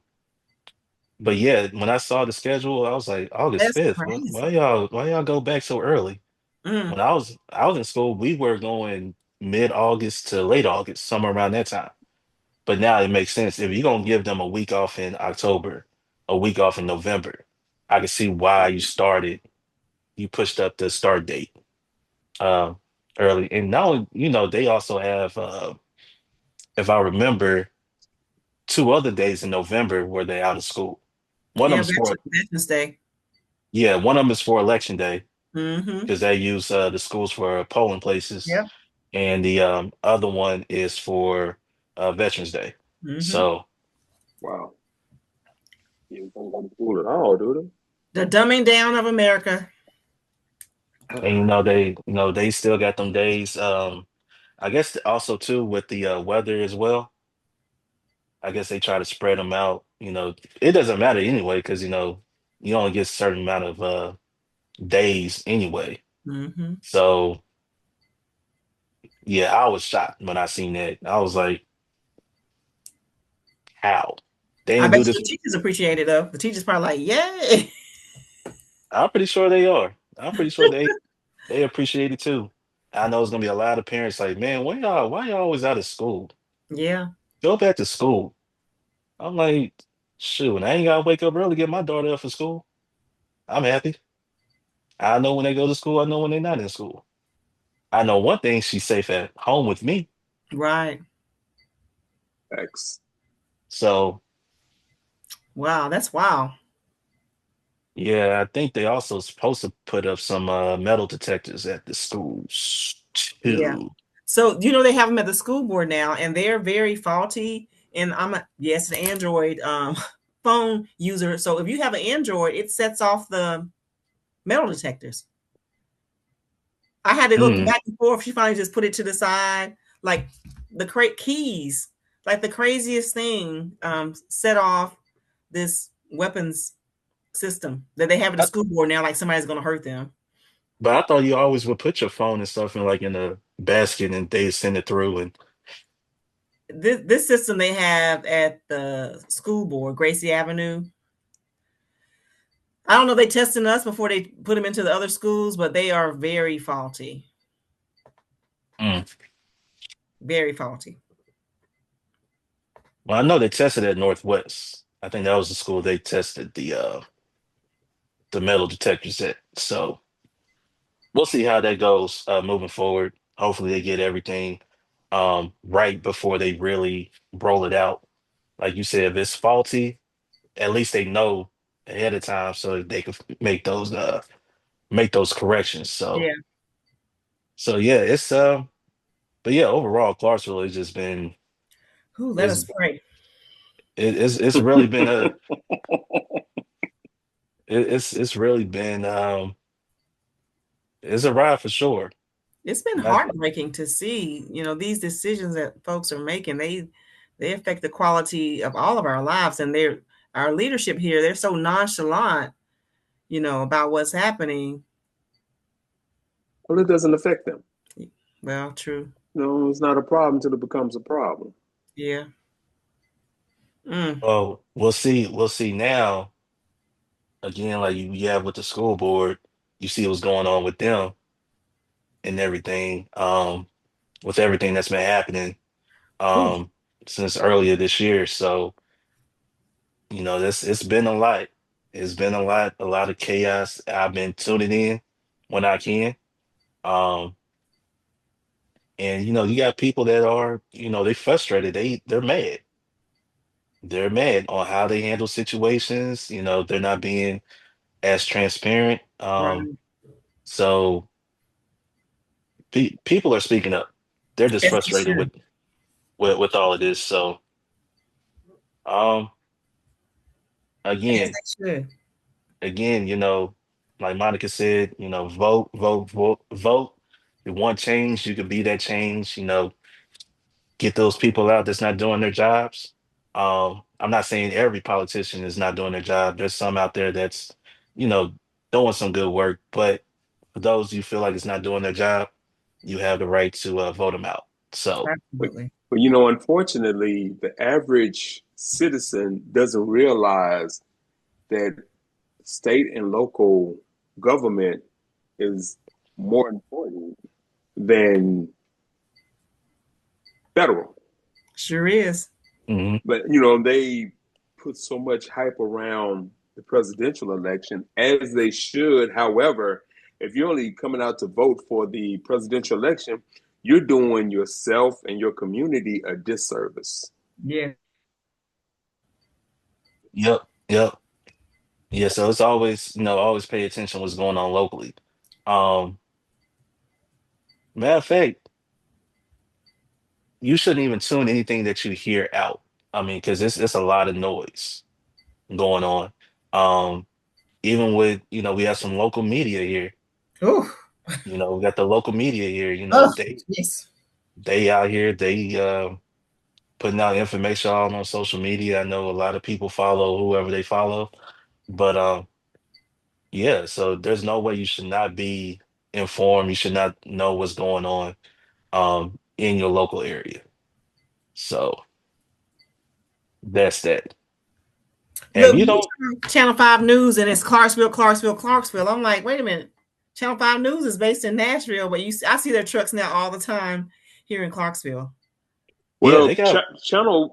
but yeah, when I saw the schedule, I was like, August That's 5th. crazy. Why y'all go back so early? Mm. When I was in school, we were going mid-August to late August, somewhere around that time. But now it makes sense. If you're gonna give them a week off in October, a week off in November, I can see why you pushed up the start date um early. And now, they also have if I remember, 2 other days in November where they out of school. One of Yeah, them is for Veterans Day. Yeah, one of them is for election day. Mm-hmm. because they use the schools for polling places, Yep. and the other one is for Veterans Day. Mm-hmm. So, Wow. You don't go to school at all, do The dumbing down of America. they? and they still got them days. I guess also too with the weather as well. I guess they try to spread them out. It doesn't matter anyway because you only get a certain amount of days anyway. Mm-hmm. So yeah, I was shocked when I seen that. I was like, how? They I didn't bet do you this. the teachers appreciate it though. The teachers probably like, yay. I'm pretty sure they are. I'm pretty sure they appreciate it too. I know it's gonna be a lot of parents like, man, why y'all always out of school? Yeah. Go back to school. I'm like, shoot, I ain't gotta wake up early to get my daughter up for school. I'm happy. I know when they go to school, I know when they're not in school. I know one thing, she's safe at home with me. Right. X. So Wow. That's wow. yeah, I think they also supposed to put up some metal detectors at the schools Yeah. too. So they have them at the school board now, and they're very faulty. And yes, an Android phone user. So if you have an Android, it sets off the metal detectors. I had to go Mm. back and forth. She finally just put it to the side, like the keys, like the craziest thing, set off this weapons system that they have at the I, school board now. Like somebody's going to hurt them. but I thought you always would put your phone and stuff in like in a basket and they send it through and This system they have at the school board, Gracie Avenue. I don't know. They testing us before they put them into the other schools, but they are very faulty. mm. Very faulty. Well, I know they tested at Northwest. I think that was the school they tested the metal detectors at. So we'll see how that goes moving forward. Hopefully they get everything right before they really roll it out. Like you said, if it's faulty, at least they know ahead of time so that they can make those corrections. So Yeah. yeah, it's but yeah, overall Clarksville has just been Who let it's us pray? it's really been it's really been it's a ride for sure. It's been Not heartbreaking to see, these decisions that folks are making. They affect the quality of all of our lives, and our leadership here, they're so nonchalant, about what's happening. Well, it doesn't affect them. Well, true. No, it's not a problem until it becomes a problem. Yeah. Mm. well, we'll see now again, like you have with the school board, you see what's going on with them and everything, with everything that's been happening Whew. um since earlier this year. So, this it's been a lot. It's been a lot of chaos. I've been tuning in when I can. Um, and you got people that are, they frustrated. They're mad. They're mad on how they handle situations. They're not being as transparent. Right. So people are speaking up. They're just As they frustrated should. with all of this. So um As again, they should. like Monica said, vote, vote, vote, vote. If you want change, you could be that change, get those people out that's not doing their jobs. I'm not saying every politician is not doing their job. There's some out there that's, you know, doing some good work, but for those you feel like it's not doing their job, you have the right to vote them out. So, But, Absolutely. but unfortunately, the average citizen doesn't realize that state and local government is more important than federal. Sure is. mhm. But they put so much hype around the presidential election, as they should. However, if you're only coming out to vote for the presidential election, you're doing yourself and your community a disservice. Yeah. Yep, yep. Yeah, so it's always, always pay attention what's going on locally. Um, Matter of fact, you shouldn't even tune anything that you hear out. I mean, because it's a lot of noise going on. Um, Even with, we have some local media here. Ooh. We got the local media here. Oh, yes. They out here, they putting out information all on social media. I know a lot of people follow whoever they follow, but yeah, so there's no way you should not be informed. You should not know what's going on in your local area. So that's that. And Look, you you don't, turn Channel 5 News and it's Clarksville, Clarksville, Clarksville. I'm like, wait a minute. Channel 5 News is based in Nashville, but I see their trucks now all the time here in Clarksville. yeah, they Well, got,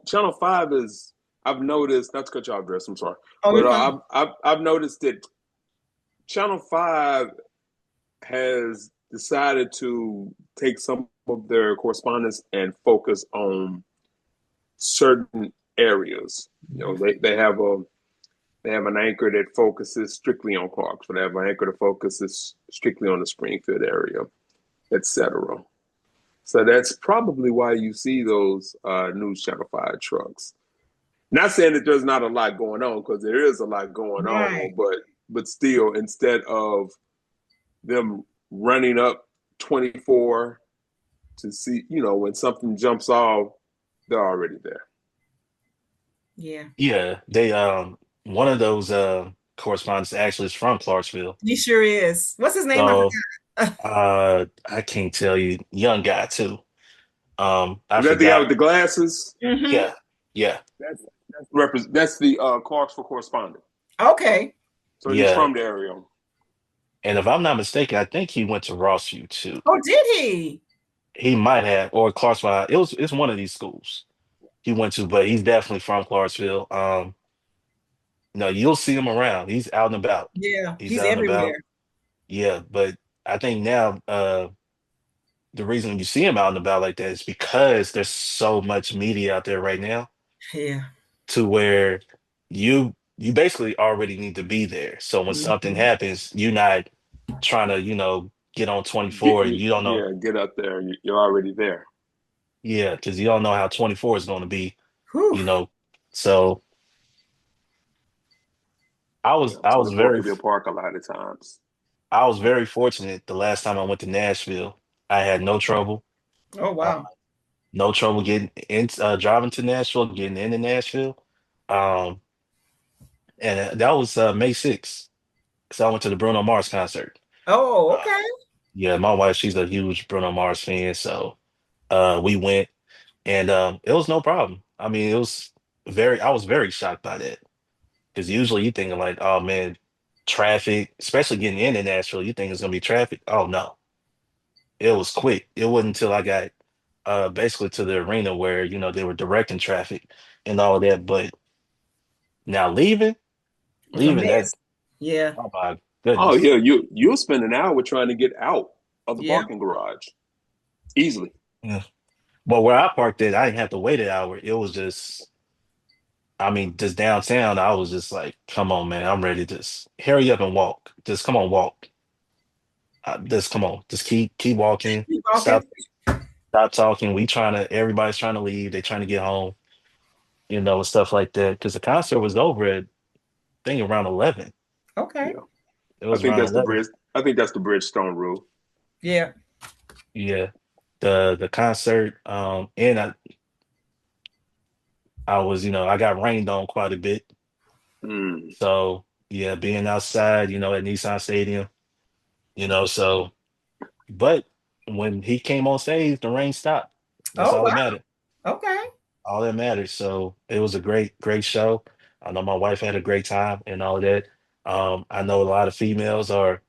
Channel Five is. I've noticed. Not to cut you off, dress. I'm sorry, Oh, but you're fine. I've noticed that Channel Five has decided to take some of their correspondence and focus on certain areas. They have an anchor that focuses strictly on Clarksville. They have an anchor that focuses strictly on the Springfield area, etc. So that's probably why you see those News Channel 5 trucks. Not saying that there's not a lot going on, because there is a lot going Right. on, but still, instead of them running up 24 to see, when something jumps off, they're already there. Yeah. yeah, they one of those correspondents actually is from Clarksville. He sure is. What's his name? I So forgot. I can't tell you, young guy too. I Is that the guy forgot. with the glasses? Mm-hmm. Yeah, yeah, That's the Clarksville correspondent. Okay. So he's yeah. from the area. And if I'm not mistaken, I think he went to Rossview too. Oh, did he? He might have, or Clarksville. It's one of these schools he went to, but he's definitely from Clarksville. No, you'll see him around. He's out and about. Yeah. He's He's out and about. everywhere. Yeah, but I think now the reason you see him out and about like that is because there's so much media out there right now Yeah. to where you basically already need to be there. So when something Mm-hmm. happens, you're not trying to, get on 24 and you don't know. Get up there. You're already there. Yeah, because you don't know how 24 is going to be, Whew. you know. So I Yeah, was I was 24 very could be a park a lot of times. I was very fortunate the last time I went to Nashville. I had no trouble. Oh, Uh, wow. no trouble getting in driving to Nashville, getting into Nashville. Um, and that was May 6th. So I went to the Bruno Mars concert. Oh, Uh, okay. yeah, my wife, she's a huge Bruno Mars fan, so we went and it was no problem. I mean, I was very shocked by that. Because usually you thinking like, oh man, traffic, especially getting into Nashville, you think it's gonna be traffic. Oh no, it was quick. It wasn't until I got basically to the arena where they were directing traffic and all of that. But now It's a leaving that, mess. Yeah. oh my Oh goodness, yeah, you'll spend an hour trying to get out of the Yeah. parking garage easily. yeah. But where I parked it, I didn't have to wait an hour. It was just, I mean, just downtown. I was just like, come on, man, I'm ready to just hurry up and walk. Just come on, walk. Just come on, just keep walking. Keep walking. Stop Stop talking. Everybody's trying to leave. They're trying to get home, and stuff like that. Because the concert was over at, I think, around 11. Okay. Yeah, It I was think around that's the 11. bridge. I think that's the Bridgestone rule. Yeah. Yeah. The concert, and I was, I got rained on quite a bit. Mm. So yeah, being outside, at Nissan Stadium, so but when he came on stage, the rain stopped. That's Oh, all that wow. mattered. Okay. All that matters. So it was a great, great show. I know my wife had a great time and all of that. I know a lot of females are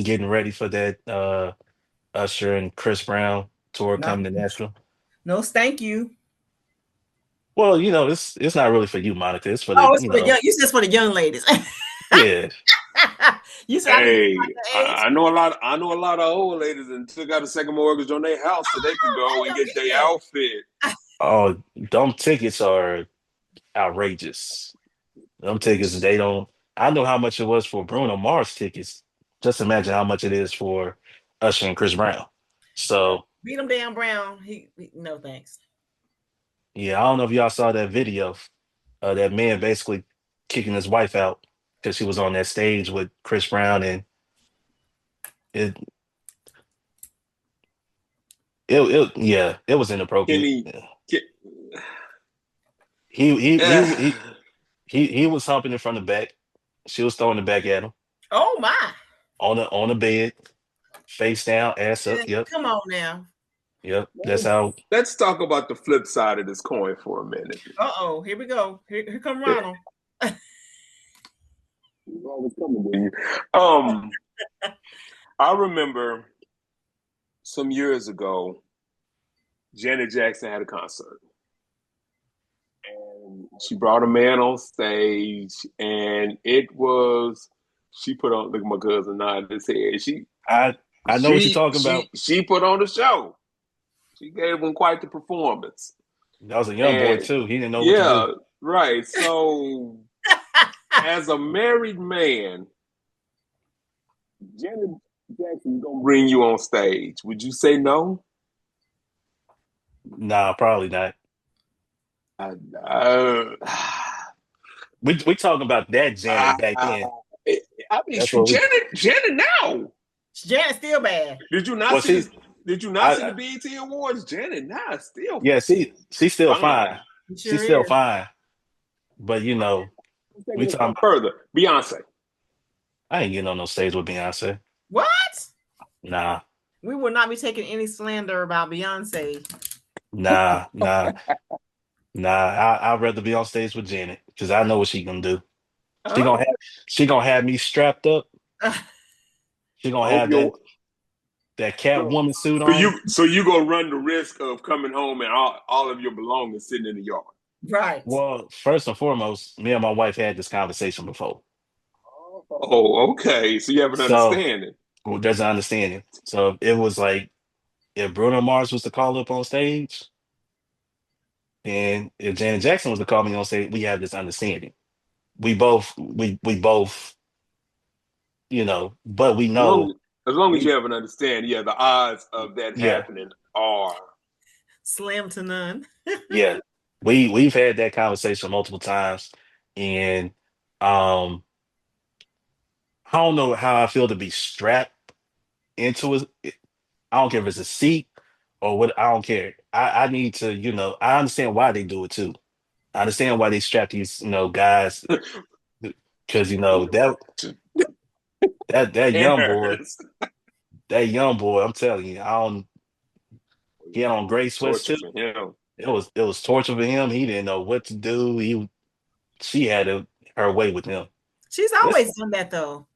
getting ready for that Usher and Chris Brown tour Not coming to Nashville. no, thank you. Well, it's not really for you, Monica. It's for Oh, the, it's for the young. You said it's for the young ladies. yeah. You said I didn't Hey, the age. I know a lot. I know a lot of old ladies and still got a second mortgage on their house, so they can go and get their Oh, outfit. Oh, them tickets are outrageous. Them tickets, they don't. I know how much it was for Bruno Mars tickets. just imagine how much it is for Usher and Chris Brown. Yeah. So Beat him down, Brown. No thanks. yeah, I don't know if y'all saw that video. That man basically kicking his wife out because she was on that stage with Chris Brown, and it yeah, it was inappropriate. Kenny, Ken, He he he uh, he he was humping it from the back. She was throwing it back at him Oh my! on the bed, face down, ass up. Man, Yep, come on now. yep. That's how. let's talk about the flip side of this coin for a minute. Uh-oh, here we go. Here come Ronald. Um, I remember some years ago, Janet Jackson had a concert, and she brought a man on stage, and it was she put on. Look at my cousin nodding his head. I I know what you're talking about. She put on the show. She gave him quite the performance, That was a young boy and too. He didn't know what to yeah, do. right. So, as a married man, Janet Jackson gonna bring you on stage. Would you say no? Nah, probably not. Uh, uh, We talking about that Janet back I then. mean, That's what we. Janet now. Janet's still bad. Did you not Well, see see, this? Did you not see the I BET Awards? Janet now is still yeah, she's still fine. fine. It She's sure still is. fine. But Let's take we it a talking step about. further. Beyonce. I ain't getting on no stage with Beyonce. What? Nah, We will not be taking any slander about Beyonce. nah, nah, nah. I'd rather be on stage with Janet because I know what she gonna do. She gonna Oh. have she gonna have me strapped up. She I gonna hope have you're that so, Catwoman suit on. you gonna run the risk of coming home and all of your belongings sitting in the yard. Right. Well, first and foremost, me and my wife had this conversation before, Oh, okay. So you have an so understanding. well, there's an understanding. So it was like if Bruno Mars was to call up on stage, and if Janet Jackson was to call me on stage, we have this understanding. We both, but we As know long as long as you we have an understanding, yeah, the odds of that yeah, happening are Slim to none. yeah. We've had that conversation multiple times, and um I don't know how I feel to be strapped into it. I don't care if it's a seat or what. I don't care. I need to, I understand why they do it too. I understand why they strap these, guys because that young boy, Paris. I'm telling you, I don't. He had on gray sweats Torture too. for him. It was torture for him. He didn't know what to do. She had her way with him. She's It's always done that though.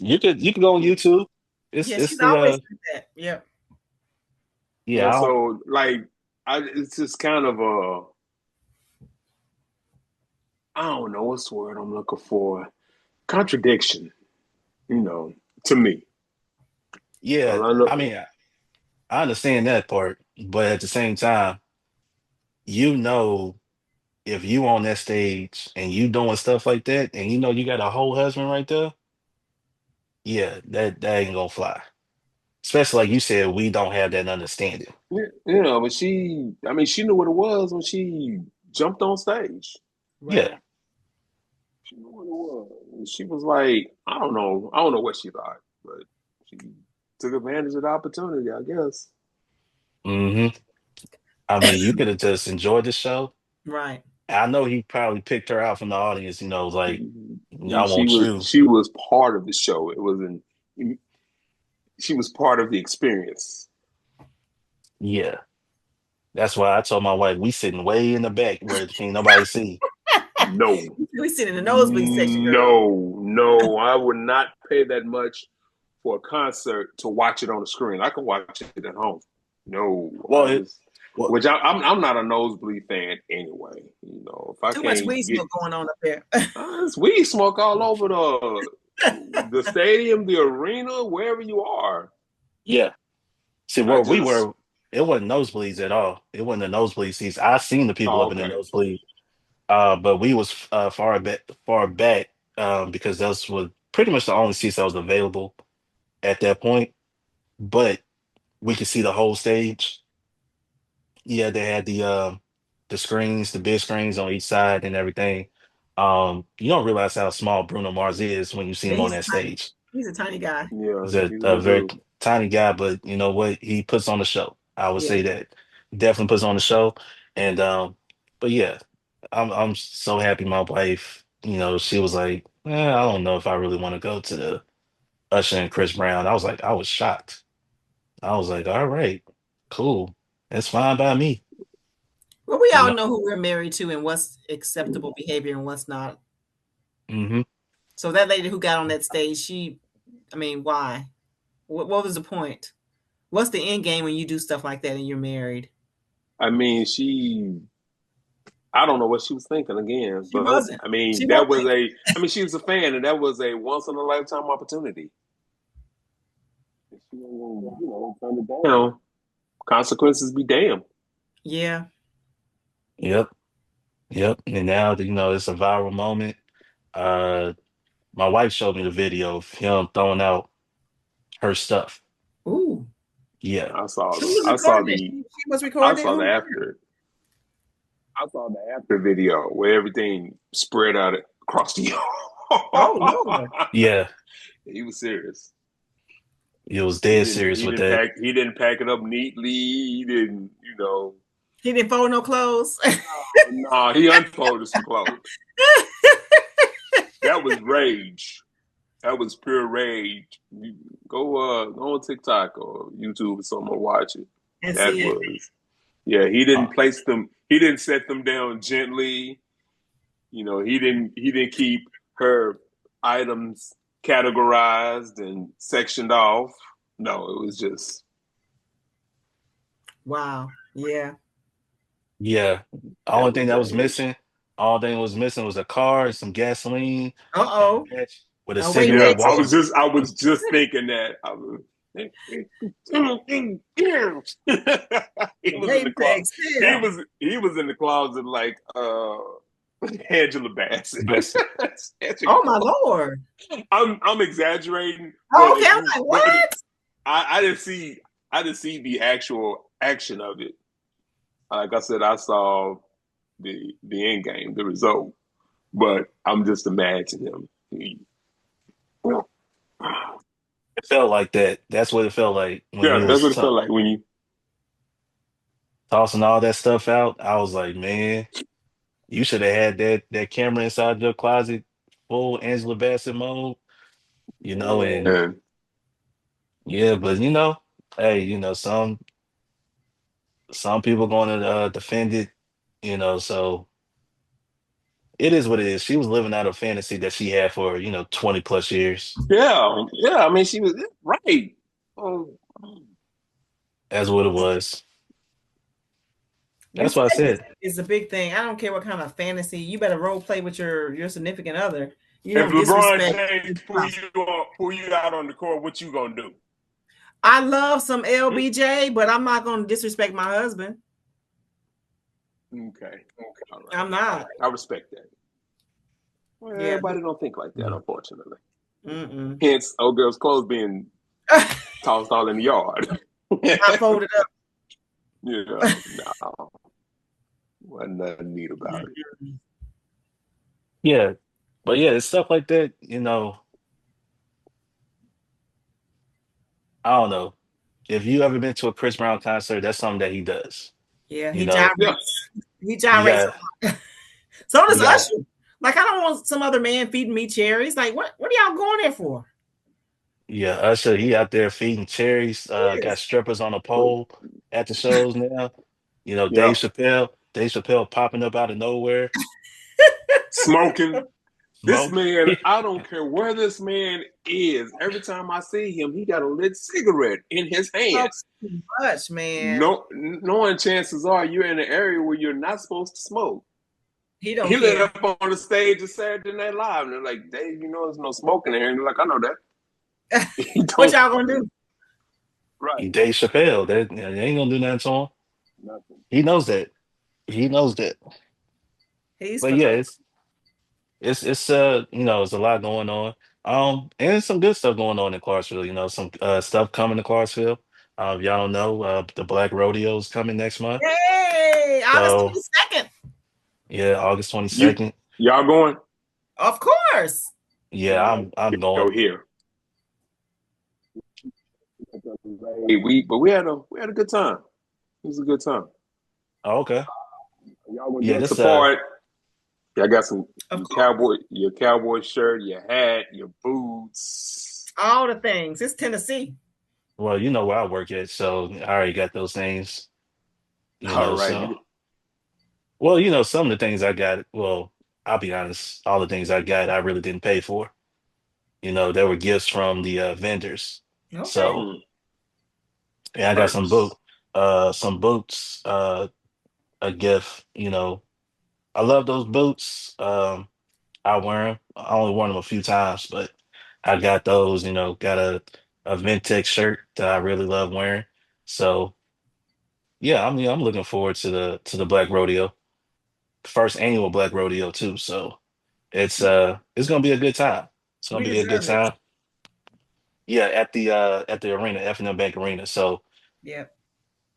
you can go on YouTube. Yeah, It's she's the always done that. Yep. yeah. Yeah, I don't, so like it's just kind of I don't know what's the word I'm looking for. Contradiction, you know, to me. yeah. I know I mean, I understand that part, but at the same time, you know, if you on that stage and you doing stuff like that, and you got a whole husband right there, yeah, that ain't gonna fly. Especially like you said, we don't have that understanding. but I mean, she knew what it was when she jumped on stage. Yeah. Right. She knew what it was. She was like, I don't know what she thought, but she took advantage of the opportunity, I guess. hmm I mean, you could have just enjoyed the show. Right. I know he probably picked her out from the audience. Like, I want you. She was part of the show. It wasn't she was part of the experience. Yeah. That's why I told my wife we sitting way in the back where can't nobody see. No. We sit in the nosebleed section, girl. No, I would not pay that much for a concert to watch it on the screen. I can watch it at home. No, Well, well, I'm not a nosebleed fan anyway. If I Too much can't weed get smoke going on up there. it's weed smoke all over the stadium, the arena, wherever you are. yeah. See, I where we just were, it wasn't nosebleeds at all. It wasn't the nosebleed seats. I seen the people up in the okay. nosebleed, but we was far back, because that's what pretty much the only seats that was available at that point, but we could see the whole stage. Yeah, they had the screens, the big screens on each side and everything. You don't realize how small Bruno Mars is when you see Yeah, him on that stage. he's a tiny guy. Yeah, He's he's a a little very dude. tiny guy, but you know what? He puts on the show. I would Yeah. say that. Definitely puts on the show. And but yeah, I'm so happy my wife, she was like, I don't know if I really want to go to the Usher and Chris Brown. I was shocked. I was like, all right, cool. That's fine by me. Well, we You all know? know who we're married to and what's acceptable behavior and what's not. Hmm. So that lady who got on that stage, I mean, why? What was the point? What's the end game when you do stuff like that and you're married? I mean, I don't know what she was thinking again, She but wasn't. I mean, She wasn't. she was a fan, and that was a once in a lifetime opportunity. If she wasn't, turn it down. Consequences be damned. Yeah. Yep. Yep. And now, it's a viral moment. Uh, my wife showed me the video of him throwing out her stuff. Ooh. Yeah. I saw, Who was I saw recording it? the, She was I recording it? saw the Who? after, I saw the after video where everything spread out across the Oh, Lord. yard. Yeah. He was serious. He was He dead didn't. serious He with didn't that. pack. He didn't pack it up neatly. He didn't. He didn't fold no clothes. Nah. He unfolded some clothes. That was rage. That was pure rage. Go on TikTok or YouTube or something and watch it. And That see it. was Yeah. He Uh, didn't place them. He didn't set them down gently. He didn't keep her items categorized and sectioned off. No, it was just Wow. Yeah. yeah. The that only was thing that was rage. missing, all thing was missing was a car, some gasoline, and Uh-oh. a match with a Wait, Yeah, cigarette Meeks. I was just thinking that. He was in Wait, the closet. He exhale. was in the closet like Angela Bassett. Best. Oh, my Lord. I'm exaggerating, Oh, but okay. I'm like, what? I didn't see the actual action of it. Like I said, I saw the end game, the result, but I'm just imagining him. It felt like that. That's what it felt like when he Yeah, that's was what it felt like when you. tossing all that stuff out. I was like, man, you should have had that camera inside your closet, full Angela Bassett mode, and And yeah, but hey, some people going to defend it, so it is what it is. She was living out a fantasy that she had for 20 plus years. yeah. I mean, she was right. Oh, That's what it was. That's what I Respect said. is a big thing. I don't care what kind of fantasy. You better role play with your significant other. You if don't LeBron disrespect James his spouse. pull you out on the court, what you gonna do? I love some Hmm? LBJ, but I'm not going to disrespect my husband. Okay, all right. I'm not. I respect that. Well, Yeah. everybody don't think like that, unfortunately. Mm-mm. Hence, old girl's clothes being I tossed all in the yard. folded up. Yeah, no, wasn't nothing neat about it. Yeah, but yeah, it's stuff like that. I don't know. If you ever been to a Chris Brown concert, that's something that he does. Yeah, You he know, Yeah, gyrates. He you gyrates got a lot. So you does got Usher. Like, I don't want some other man feeding me cherries. Like, what are y'all going there for? yeah, Usher, he out there feeding cherries, got Yes. strippers on a pole at the shows now. yeah. Dave Chappelle popping up out of nowhere, Smoking. This smoke. man, I don't care where this man is. Every time I see him, he got a lit cigarette in his hand. Smokes too much, man. No, knowing chances are you're in an area where you're not supposed to smoke. He don't He lit care. up on the stage of Saturday Night Live, and they're like, "Dave, there's no smoking in here." And they're like, "I know that." He What don't. y'all gonna do? Right. He Dave Chappelle, they ain't gonna do nothing to him. Nothing. He knows that. He knows that. He's But yeah, phenomenal. it's it's a lot going on. And some good stuff going on in Clarksville. Some stuff coming to Clarksville. If y'all don't know, the Black Rodeo is coming next month. Hey, August So 22nd. yeah, August You 22nd. y'all going? Of course. Yeah, I'm going. Go here. Hey, we had a good time. It was a good time. Oh, okay. Y'all gonna Yeah, dress the this part. Y'all got Of course. your cowboy shirt, your hat, your boots. All the things. It's Tennessee. well, you know where I work at, so I already got those things. All right. So well, some of the things I got. Well, I'll be honest, all the things I got, I really didn't pay for. They were gifts from the vendors. Okay. So yeah, I got Perks. some boots, a gift. I love those boots. I wear them. I only worn them a few times, but I got those. Got a Vintex shirt that I really love wearing. So yeah, I'm looking forward to the Black Rodeo, first annual Black Rodeo too. So it's gonna be a good time. It's gonna We be a good deserve it. time. Yeah, at the arena, F&M Bank Arena. So Yep.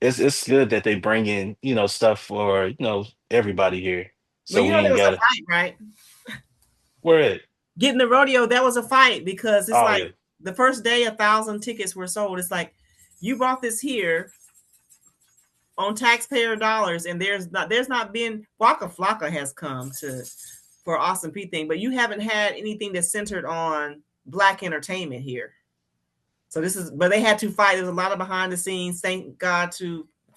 it's good that they bring in, stuff for, everybody here. Well, So you we know there ain't was a gotta fight, right? where it? Getting the rodeo, that was a fight because it's Oh like yeah. the first day 1,000 tickets were sold. It's like you bought this here on taxpayer dollars, and there's not been Waka Flocka has come to for Austin P thing, but you haven't had anything that's centered on black entertainment here. So but they had to fight. There's a lot of behind the scenes. Thank God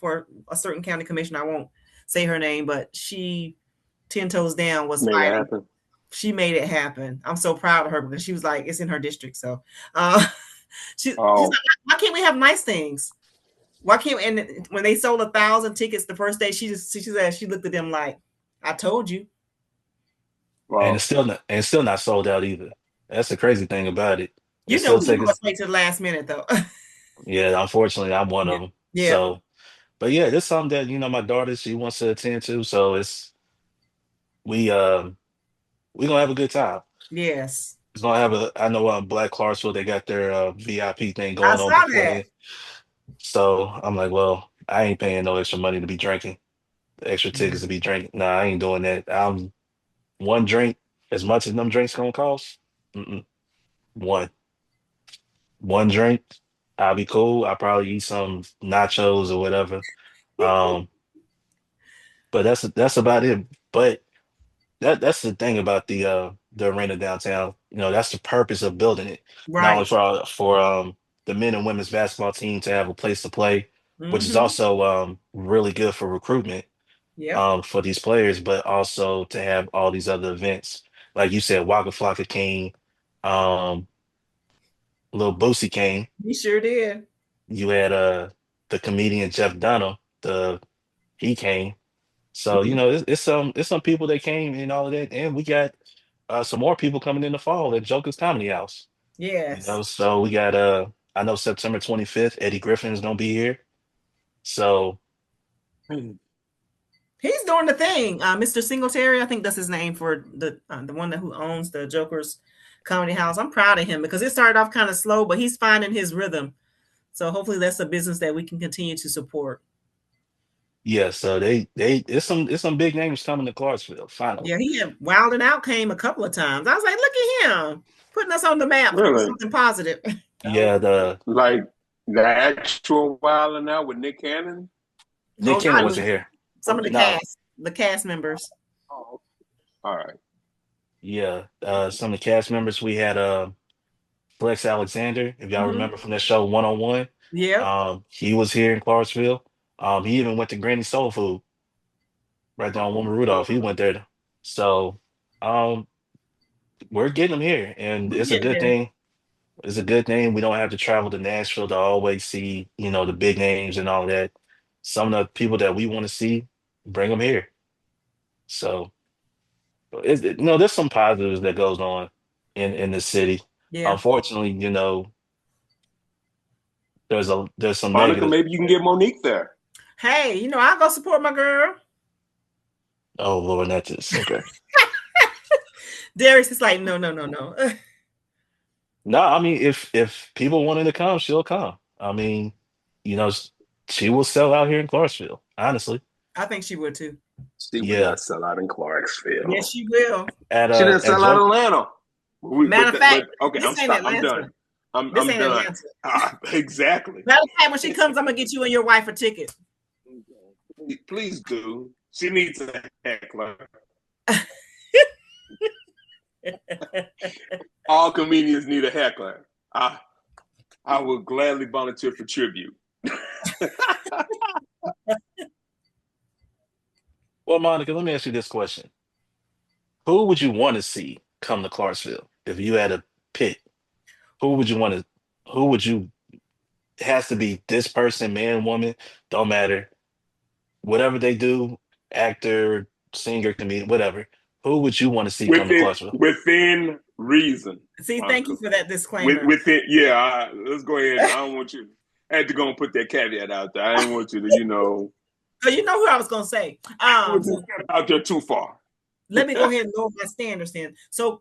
for a certain county commissioner. I won't say her name, but she 10 toes down was Made it fighting. happen. She made it happen. I'm so proud of her because she was like, it's in her district. So uh, she's like, Oh, why can't we have nice things? Why can't we? And when they sold 1,000 tickets the first day, she said she looked at them like, I told you. And well, it's still not sold out either. That's the crazy thing about it. It You know, still we take always us. wait to the last minute though. Yeah, unfortunately, I'm one Yeah. of them. Yeah. So, but yeah, this is something that my daughter, she wants to attend to. So we um we gonna have a good time. Yes. It's gonna have I know Black Clarksville, they got their VIP thing I going on saw that. beforehand. So I'm like, well, I ain't paying no extra money to be drinking, extra tickets to be drinking. Nah, I ain't doing that. I'm one drink as much as them drinks gonna cost. Mm-mm. One one drink, I'll be cool. I'll probably eat some nachos or whatever. Um, but that's about it. But that's the thing about the arena downtown. That's the purpose of building it. Not only Right. for the men and women's basketball team to have a place to play, which is Mm-hmm. also really good for recruitment Yep. for these players, but also to have all these other events. Like you said, Waka Flocka came, um, Lil Boosie came. He sure did. You had the comedian Jeff Dunham, the he came. So, it's some people that came and all of that. And we got some more people coming in the fall at Joker's Comedy House. Yes. So we got I know September 25th, Eddie Griffin is gonna be here. So He's doing the thing. Mr. Singletary, I think that's his name for the one who owns the Joker's Comedy House. I'm proud of him because it started off kind of slow, but he's finding his rhythm. So hopefully that's a business that we can continue to support. yeah, so they it's some big names coming to Clarksville, finally. Yeah, he had Wild and Out came a couple of times. I was like, look at him putting us on the map for really? something positive. Yeah, the Like the actual Wild Out with Nick Cannon? Nick Oh, Cannon not wasn't here. some of Okay. the cast members. Oh, all right. Yeah, some of the cast members we had Flex Alexander, if y'all Mm-hmm. remember from that show 101. Yep. He was here in Clarksville. He even went to Granny Soul Food right there on Woman Rudolph. He went there. So um we're getting him here, and We it's a getting good there. thing. It's a good thing we don't have to travel to Nashville to always see, the big names and all that. Some of the people that we want to see, bring them here. So, there's some positives that goes on in the city. Yeah. Unfortunately, there's some Monica, negatives. maybe you can get Monique there. Hey, I'll go support my girl. Oh Lord, that's just okay. Darius is like, no, no, no, no. No, I mean, if people wanted to come, she'll come. I mean, you know, she will sell out here in Clarksville. Honestly, I think she would too. She would yeah. not sell out in Yes, Clarksville. she will. She didn't At sell out Jeff, Atlanta. Matter of fact, But okay, this ain't I'm Atlanta. done. This I'm ain't done. Atlanta. Exactly. Matter of fact, when she comes, I'm gonna get you and your wife a ticket. Please do. She needs a heckler. All comedians need a heckler. I would gladly volunteer for tribute. well, Monica, let me ask you this question: who would you want to see come to Clarksville if you had a pick? Who would you want to? Who would you? It has to be this person, man, woman, don't matter. Whatever they do, actor, singer, comedian, whatever. Who would you want to see come to Clarksville? Within reason, See, thank Monica. you for that disclaimer. Within, yeah. Let's go ahead. I don't want you. I had to go and put that caveat out there. I didn't want you to, So you know who I was gonna say. So out there too far. let me go ahead and lower my standards then. So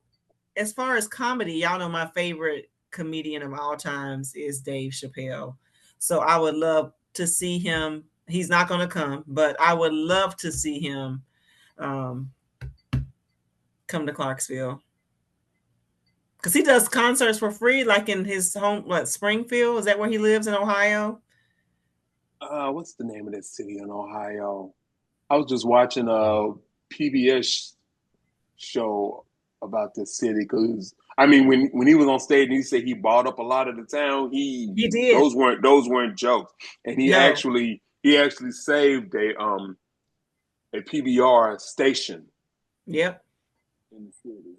as far as comedy, y'all know my favorite comedian of all times is Dave Chappelle. So I would love to see him. He's not gonna come, but I would love to see him um, come to Clarksville. Because he does concerts for free, like in his home, Springfield? Is that where he lives in Ohio? What's the name of that city in Ohio? I was just watching a PBS show about this city because I mean when he was on stage and he said he bought up a lot of the town, He did. those weren't jokes. And No. he actually saved a PBR station Yep. in the city.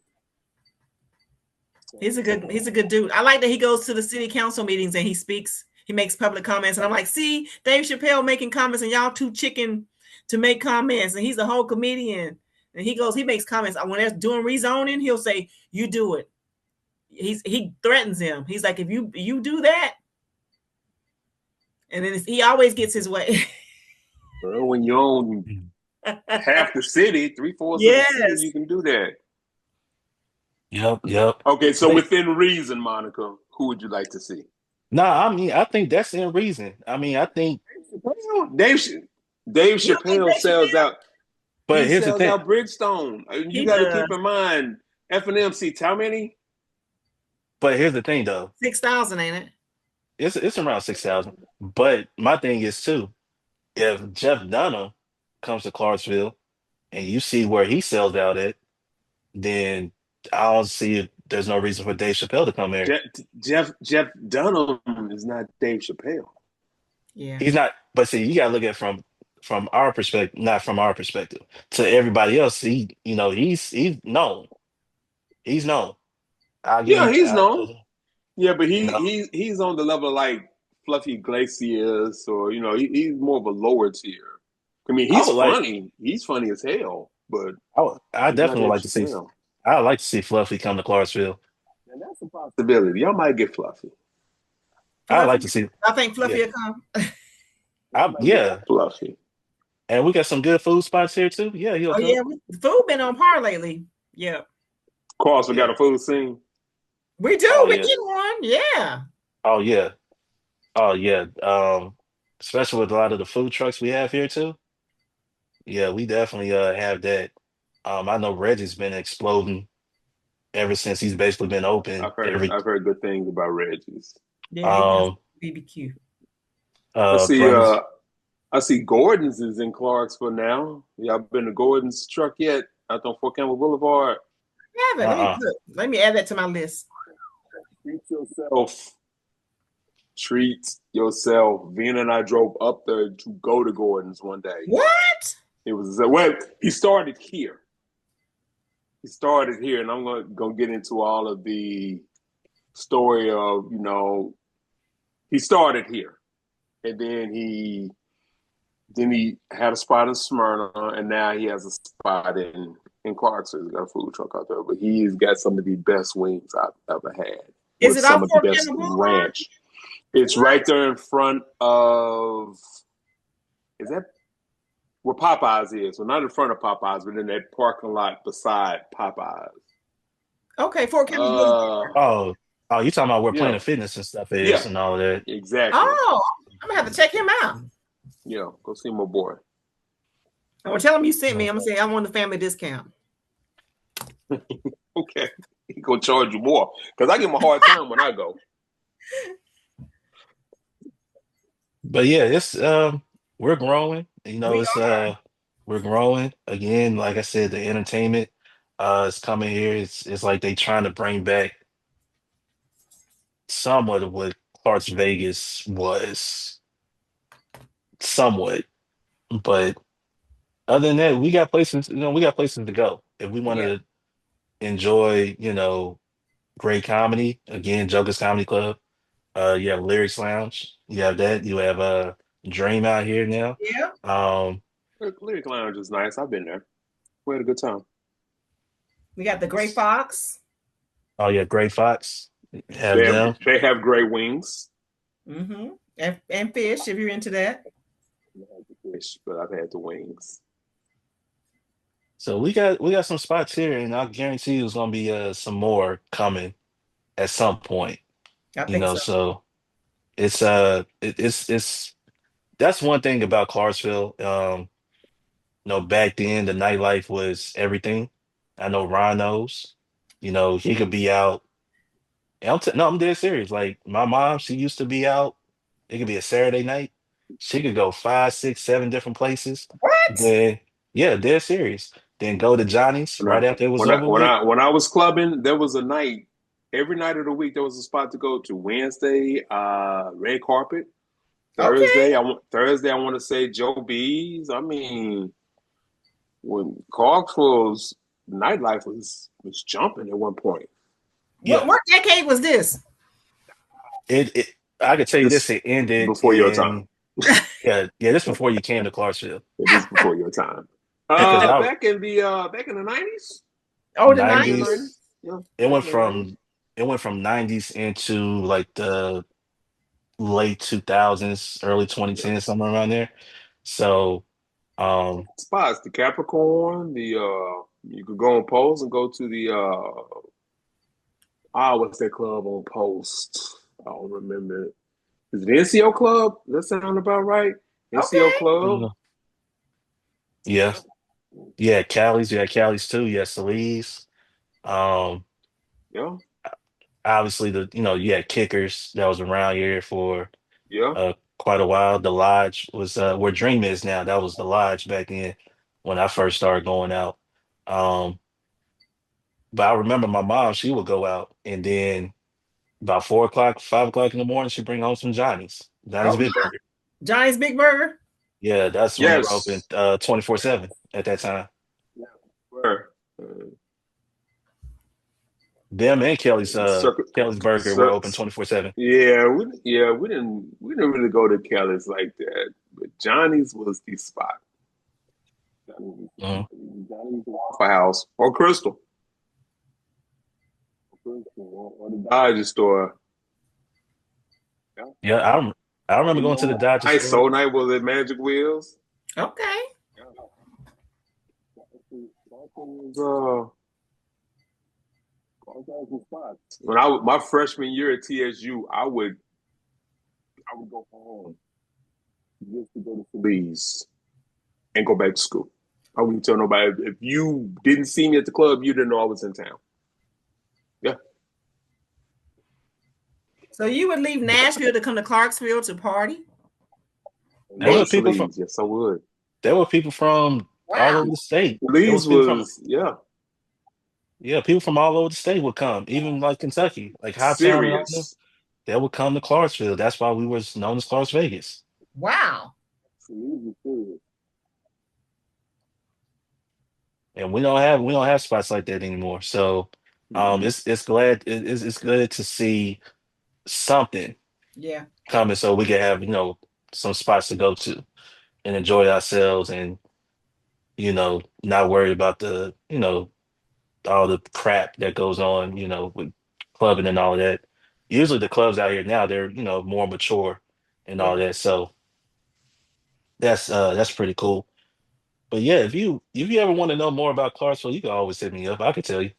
He's a good dude. I like that he goes to the city council meetings and he speaks, he makes public comments. And I'm like, see, Dave Chappelle making comments and y'all too chicken to make comments. And he's a whole comedian. And he makes comments. When they're doing rezoning, he'll say, you do it. He threatens him. He's like, if you do that, and then he always gets his way. Well, when you own half the city, 3/4 of the city, Yes. you can do that. Yep, yep. Okay, so But within reason, Monica, who would you like to see? nah, I mean, I think that's in reason. I mean, I think, Dave Dave You don't think Chappelle Dave sells Chappelle? out. but He here's the sells thing. out Bridgestone. You He got to does. keep in mind, F&M seats how many? But here's the thing, though. 6,000, ain't it? It's around 6,000. But my thing is too, if Jeff Dunham comes to Clarksville and you see where he sells out at, then I don't see if there's no reason for Dave Chappelle to come here. Jeff Jeff Dunham is not Dave Chappelle. Yeah. He's not, but see, you gotta look at it from our perspective, not from our perspective. To everybody else, he's known. He's known. I'll give Yeah, him, he's known. Yeah, but you know, he's on the level like Fluffy Iglesias, or he's more of a lower tier. I mean, I would like, He's funny as hell, but I he's not definitely would Dave like to see, Chappelle. I'd like to see Fluffy come to Clarksville. And that's a possibility. Y'all might get Fluffy. I'd Fluffy. like to see, I think yeah, Fluffy will come. yeah, Fluffy. and we got some good food spots here too. Yeah, he'll Oh come. yeah, the food been on par lately. Yeah, Carlson got Yeah. a food scene. we do. Oh We yeah. get one. Yeah. Oh yeah. Oh yeah. Especially with a lot of the food trucks we have here too. Yeah, we definitely have that. I know Reggie's been exploding ever since he's basically been open every I've heard good things about Reggie's. Yeah, he got um BBQ. Let's see. brothers. I see Gordon's is in Clarksville now. Y'all been to Gordon's truck yet? Out on Fort Campbell Boulevard. Have it. Uh-uh. Let me add that to my list. Treat yourself. Treat yourself. Vina and I drove up there to go to Gordon's one day. What? It was well. He started here. And I'm gonna get into all of the story of he started here, and then he had a spot in Smyrna, and now he has a spot in Clarksville. He's got a food truck out there, but he's got some of the best wings I've ever had Is with it off some of the Fort best Campbell Boulevard? ranch. It's right there in front of. Is that where Popeyes is? Well, not in front of Popeyes, but in that parking lot beside Popeyes. Okay, Fort Campbell Boulevard. Oh, Oh, you talking about where Yeah, Planet Fitness and stuff is yeah, and all that. exactly. Oh, I'm gonna have to check him out. Yeah, go see my boy. I'm gonna tell him you sent me. Oh. I'm gonna say I want the family discount. Okay, he gonna charge you more because I give him a hard time when I go. But yeah, it's we're growing. We It's are. we're growing again. Like I said, the entertainment is coming here. It's like they trying to bring back somewhat of what Clark's Vegas was, somewhat. But other than that, we got places. We got places to go if we want Yeah. to enjoy. Great comedy. Again, Joker's Comedy Club. You have Lyrics Lounge. You have that. You have Dream out here now. Yeah. Um, Lyric Lounge is nice. I've been there. We had a good time. We got the Gray Fox. oh yeah, Great Fox. Have them. They have great wings. Mm-hmm. And fish, if you're into that. I had the fish, but I've had the wings. So we got some spots here, and I guarantee you there's gonna be some more coming at some point. I think so. So it's that's one thing about Clarksville. Back then the nightlife was everything. I know Ron knows. He could be out. And no, I'm dead serious. Like my mom, she used to be out. It could be a Saturday night. She could go five, six, seven different places. What? Then, yeah, dead serious. Then go to Johnny's When I right after it was when I over when with. I when I was clubbing, there was a night. Every night of the week, there was a spot to go to. Wednesday, red carpet. Okay. Thursday. I want to say Joe B's. I mean, when Clarksville's nightlife was jumping at one point. What Yeah, what decade was this? it. I could tell you this. This It ended before your time. in yeah. This before you came to Clarksville This before your time. because I Back in the 90s. Oh, the Back in the 90s? 90s. 90s. Yeah, It back went in the 90s. from it went from 90s into like the late 2000s, early Yeah. 2010s, somewhere around there. So, um, Spots, the Capricorn, you could go on Post and go to the what's that club on Post? I don't remember it. Is it NCO Club? Does that sound about right? NCO Okay. Club? uh, yeah, yeah, Cali's, yeah, Cali's too, yeah, Sally's. Um, Yeah, Obviously you had Kickers that was around here for yeah. quite a while. The Lodge was where Dream is now. That was the Lodge back then when I first started going out. Um, but I remember my mom, she would go out and then about 4 o'clock, 5 o'clock in the morning, she'd bring home some Johnny's Okay. Big Burger. Johnny's Big Burger. Yeah, that's when they were open Yes. 24/7 at that time. Yeah. Where? Them and Circle, Kelly's Burger were cir- open 24/7. we didn't really go to Kelly's like that, but Johnny's was the spot. Mhm. Johnny's Waffle House or Crystal or the Dodger store. Yeah. Yeah, I remember going to the Dodger store. Soul Night was at Magic Wheels. Okay. Yeah. Uh, when my freshman year at TSU, I would go home just to go to Feliz and go back to school. I wouldn't tell nobody if you didn't see me at the club, you didn't know I was in town. Yeah, So you would leave Nashville to come to Clarksville to party? There were Damn. people from Feliz. Yes, I would. there were people from all Wow. over the state. There was Feliz people from was Yeah, people from all over the state would come, even like Kentucky, like Hoptown and all that. serious. They would come to Clarksville. That's why we was known as Clarks Vegas. Wow. Feliz was serious. And we don't have spots like that anymore. So Mm-hmm. it's good to see something Yeah. coming so we can have, some spots to go to and enjoy ourselves and, not worry about all the crap that goes on, with clubbing and all of that. Usually the clubs out here now, they're, more mature and Yeah. all that. So that's pretty cool. But yeah, if you ever want to know more about Clarksville, you can always hit me up. I can tell you.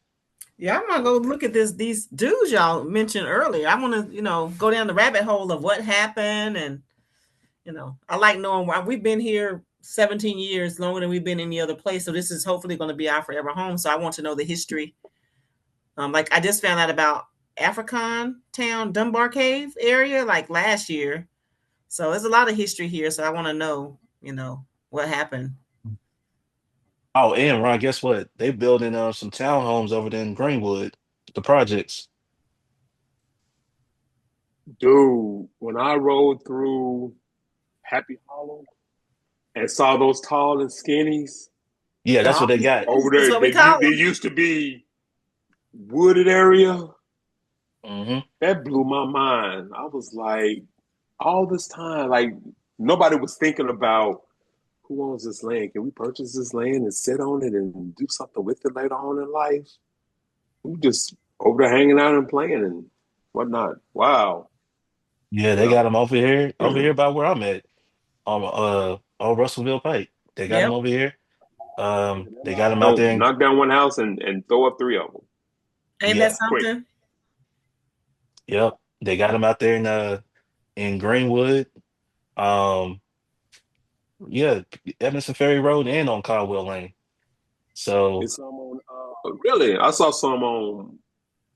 Yeah, I'm gonna go look at these dudes y'all mentioned earlier. I want to, go down the rabbit hole of what happened, and I like knowing why we've been here 17 years, longer than we've been any other place. So this is hopefully going to be our forever home. So I want to know the history. Like I just found out about African Town Dunbar Cave area like last year. So there's a lot of history here. So I want to know, what happened. Oh, and Ron, guess what? They building some townhomes over there in Greenwood, the projects. Dude, when I rode through Happy Hollow and saw those tall and skinnies Yeah, that's what they got. over That's there, what we call there them. used to be wooded area. Hmm. That blew my mind. I was like, all this time, like nobody was thinking about who owns this land. Can we purchase this land and sit on it and do something with it later on in life? We just over there hanging out and playing and whatnot. Wow. Yeah, they Yeah. got them over here by where I'm at, on Russellville Pike. They got them Yep. over here. They got them out there in, Knock down one house and throw up three of them. Ain't that yeah, Quick. something? yep. They got them out there in Greenwood. Um, yeah, Evanston Ferry Road and on Caldwell Lane. So It's some on really, I saw some on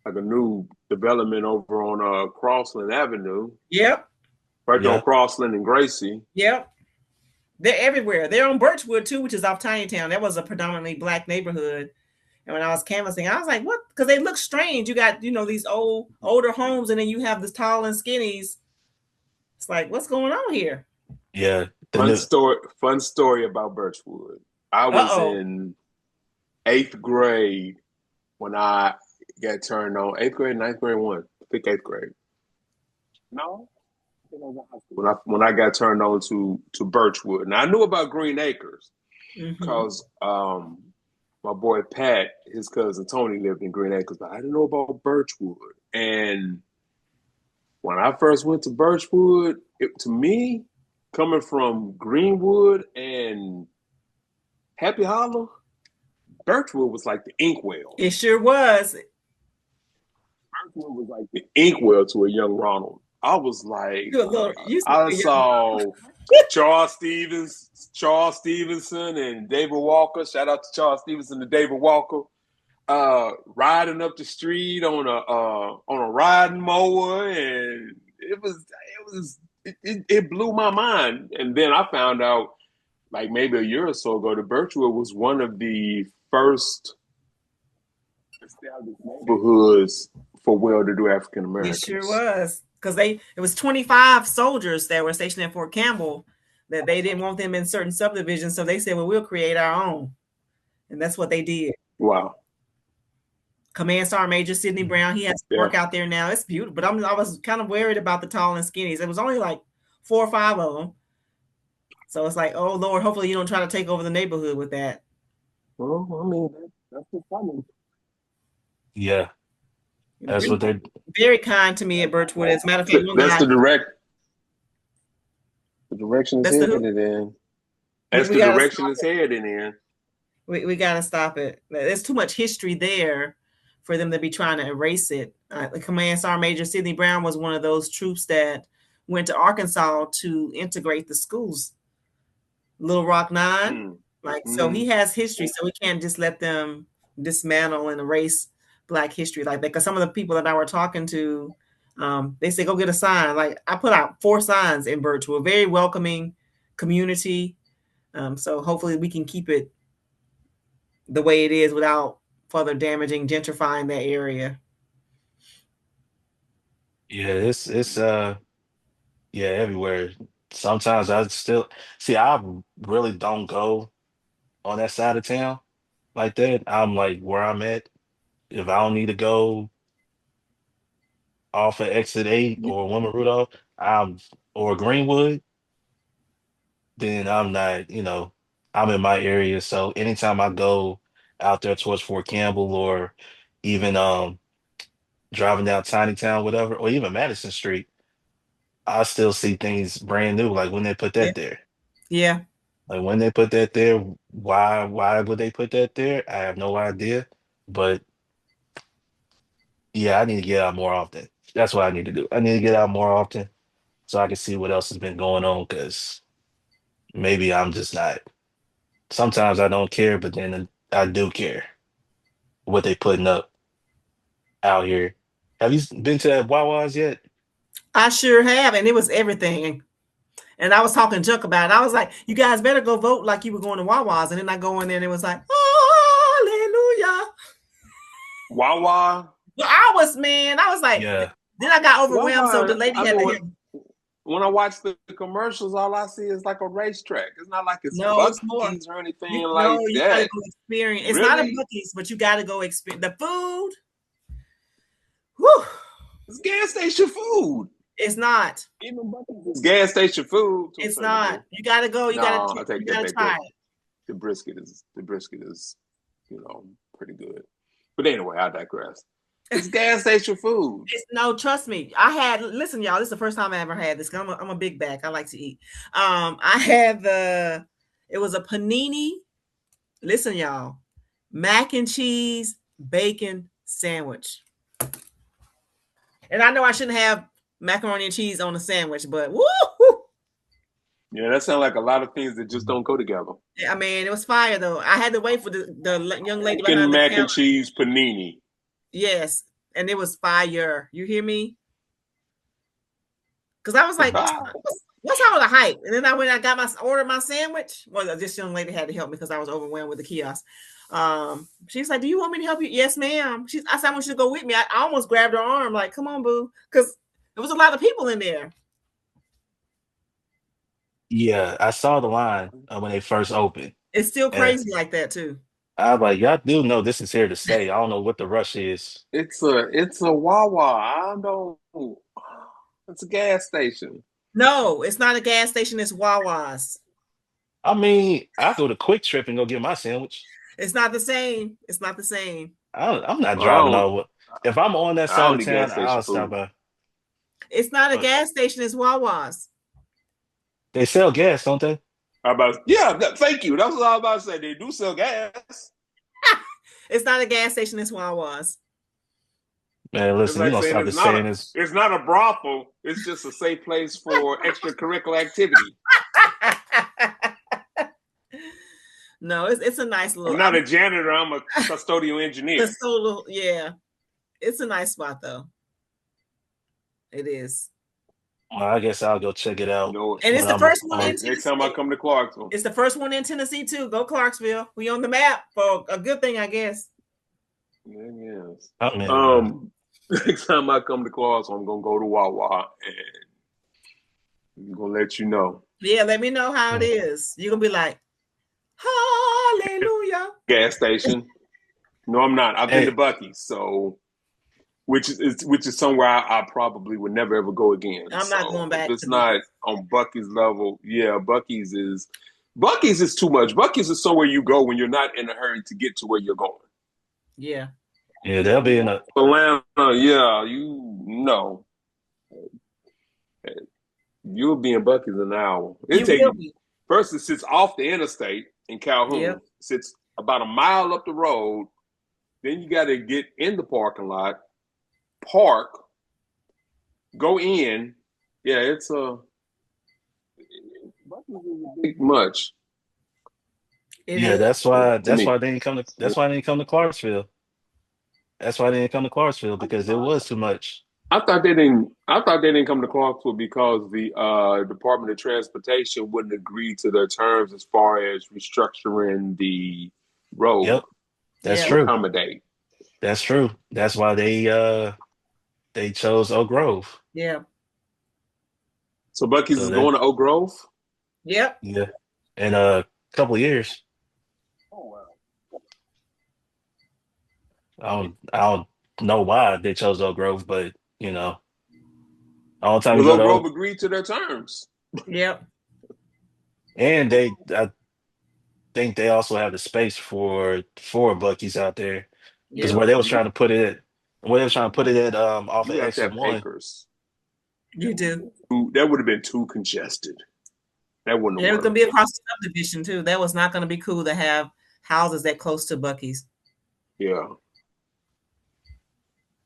like a new development over on Crossland Avenue, Yep. right on yeah, Crossland and Gracie. Yep. They're everywhere. They're on Birchwood too, which is off Tinytown. That was a predominantly black neighborhood. And when I was canvassing, I was like, what? Because they look strange. You got, these older homes, and then you have this tall and skinnies. It's like, what's going on here? yeah. The new, Fun story about Birchwood. I was Uh-oh. in eighth grade when I got turned on. Eighth grade, ninth grade, one. I think eighth grade. No, I think I was in high school. When I got turned on to Birchwood. Now I knew about Green Acres Mm-hmm. because my boy Pat, his cousin Tony lived in Green Acres, but I didn't know about Birchwood. And when I first went to Birchwood, to me, coming from Greenwood and Happy Hollow, Birchwood was like the inkwell. It sure was. Birchwood was like the inkwell to a young Ronald. I was like, You a little, you used to I be a young saw Charles Stevenson, and David Walker. Shout out to Charles Stevenson and David Walker. Riding up the street on a riding mower, and it blew my mind. And then I found out, like maybe a year or so ago, that Birchwood was one of the first established neighborhoods for well-to-do African It sure Americans. was. Because it was 25 soldiers that were stationed at Fort Campbell that they didn't want them in certain subdivisions. So they said, well, we'll create our own. And that's what they did. Wow. Command Sergeant Major Sidney Brown, he has to Yeah. work out there now. It's beautiful. But I was kind of worried about the tall and skinnies. It was only like 4 or 5 of them. So it's like, oh Lord, hopefully you don't try to take over the neighborhood with that. Well, I mean, that's what's coming. yeah, They that's were what they're. very kind to me at Birchwood. As a matter of fact, one That's guy, the direction it's that's the who? headed in. That's We the gotta direction stop it's it. headed in. We gotta stop it. There's too much history there for them to be trying to erase it. Command Sergeant Major Sidney Brown was one of those troops that went to Arkansas to integrate the schools. Little Rock Nine. Mm. Like, so Mm-hmm. he has history, so we can't just let them dismantle and erase Black history like that. Because some of the people that I were talking to, they say, go get a sign. Like, I put out 4 signs in Birchwood, very welcoming community. So hopefully we can keep it the way it is without further damaging, gentrifying that area. Yeah, it's yeah, everywhere. Sometimes I still see. I really don't go on that side of town like that. I'm like where I'm at. If I don't need to go off of Exit 8 or Women Rudolph, I'm or Greenwood, then I'm not. I'm in my area. So anytime I go out there towards Fort Campbell or even driving down Tiny Town, whatever, or even Madison Street, I still see things brand new. Like when they put Yeah. that there. Yeah. Like when they put that there, why would they put that there? I have no idea. But Yeah, I need to get out more often. That's what I need to do. I need to get out more often so I can see what else has been going on because maybe I'm just not. Sometimes I don't care, but then I do care what they putting up out here. Have you been to that Wawa's yet? I sure have, and it was everything. And I was talking junk about it. I was like, "You guys better go vote like you were going to Wawa's," and then I go in there and it was like, "Hallelujah!" Wawa. Well, I was like, Yeah. then I got overwhelmed, so the Wawa. lady I had mean, to help. when I watch the commercials, all I see is like a racetrack. It's not like it's No, it's more. Buc-ee's or anything No, like you got to that. go experience. It's not a Really? Buc-ee's, but you got to go experience the food. Whew, It's gas station food. it's not. Even Buc-ee's is gas station food to a It's certain degree. not. You got to go. You got No, to. I take You that got to back try up. it. The brisket is, pretty good. But anyway, I digress. It's gas station food. No, trust me. Listen, y'all. This is the first time I ever had this. I'm a big bag. I like to eat. I had it was a panini. Listen, y'all, mac and cheese bacon sandwich. And I know I shouldn't have macaroni and cheese on a sandwich, but woo! Yeah, that sounds like a lot of things that just don't go together. I mean, it was fire though. I had to wait for the young lady Bacon behind the mac counter. and cheese panini. Yes, and it was fire. You hear me? Because I was like, what's all the hype? And then I got ordered my sandwich. Well, this young lady had to help me because I was overwhelmed with the kiosk. She's like, "Do you want me to help you?" "Yes, ma'am." I said, "I want you to go with me." I almost grabbed her arm, like, "Come on, boo," because there was a lot of people in there. Yeah, I saw the line when they first opened. It's still And crazy like that too. I was like, y'all do know this is here to stay. I don't know what the rush is. It's a Wawa. I don't. It's a gas station. No, it's not a gas station. It's Wawa's. I mean, I go to Quick Trip and go get my sandwich. It's not the same. It's not the same. I'm not I driving don't. over. If I'm on that I side don't of eat town, gas I'll station stop food. by. It's not a But gas station. It's Wawa's. they sell gas, don't they? Thank you. That's what I was about to say. They do sell gas. It's not a gas station. It's Wawa's. Man, It's listen, you're like gonna saying stop this saying this. it's not a brothel. It's just a safe place for extracurricular activity. No, it's a nice little. I'm not a janitor. I'm a custodial engineer. Yeah, it's a nice spot though. It is, Well, I guess I'll go check it out and it's when the I'm first one in Next time I Tennessee. come to Clarksville. It's the first one in Tennessee too. Go Clarksville. We on the map for a good thing, I guess. Yes. I'm in. Next time I come to Clarksville, I'm gonna go to Wawa and I'm gonna let you know. Yeah, let me know how it is. You're gonna be like, "Hallelujah." Gas station. No, I'm not. I've been to Hey, Buc-ee's, so which is somewhere I probably would never ever go again. I'm not So going if back it's to not Buc-ee's. on Buc-ee's level, yeah, Buc-ee's is too much. Buc-ee's is somewhere you go when you're not in a hurry to get to where you're going. Yeah, yeah, they'll be in a. Atlanta, yeah, you know, you'll be in Buc-ee's in an hour. you It take will you be. first. It sits off the interstate in Yep. Calhoun. Sits about a mile up the road. Then you got to get in the parking lot, park, go in. Yeah, it's a big much It Yeah, is. to me. That's why they didn't come to Clarksville. That's why they didn't come to Clarksville because it was too much. I thought they didn't. I thought they didn't come to Clarksville because the Department of Transportation wouldn't agree to their terms as far as restructuring the road Yep, that's Yeah. to true. accommodate. That's true. That's why they chose Oak Grove. Yeah. So Buc-ee's So is they going to Oak Grove. Yep. yeah. In a couple of years. I don't know why they chose Oak Grove, but all the time you Because go to Oak Grove Oak, agreed to their terms. Yep. and I think they also have the space for Bucky's out there because Yep. where they was trying to put it, where they was trying to put it at off of You have to exit have one. acres. You do. That would have been too congested. That wouldn't And have it was gonna be worked. across the subdivision too. That was not gonna be cool to have houses that close to Bucky's. Yeah.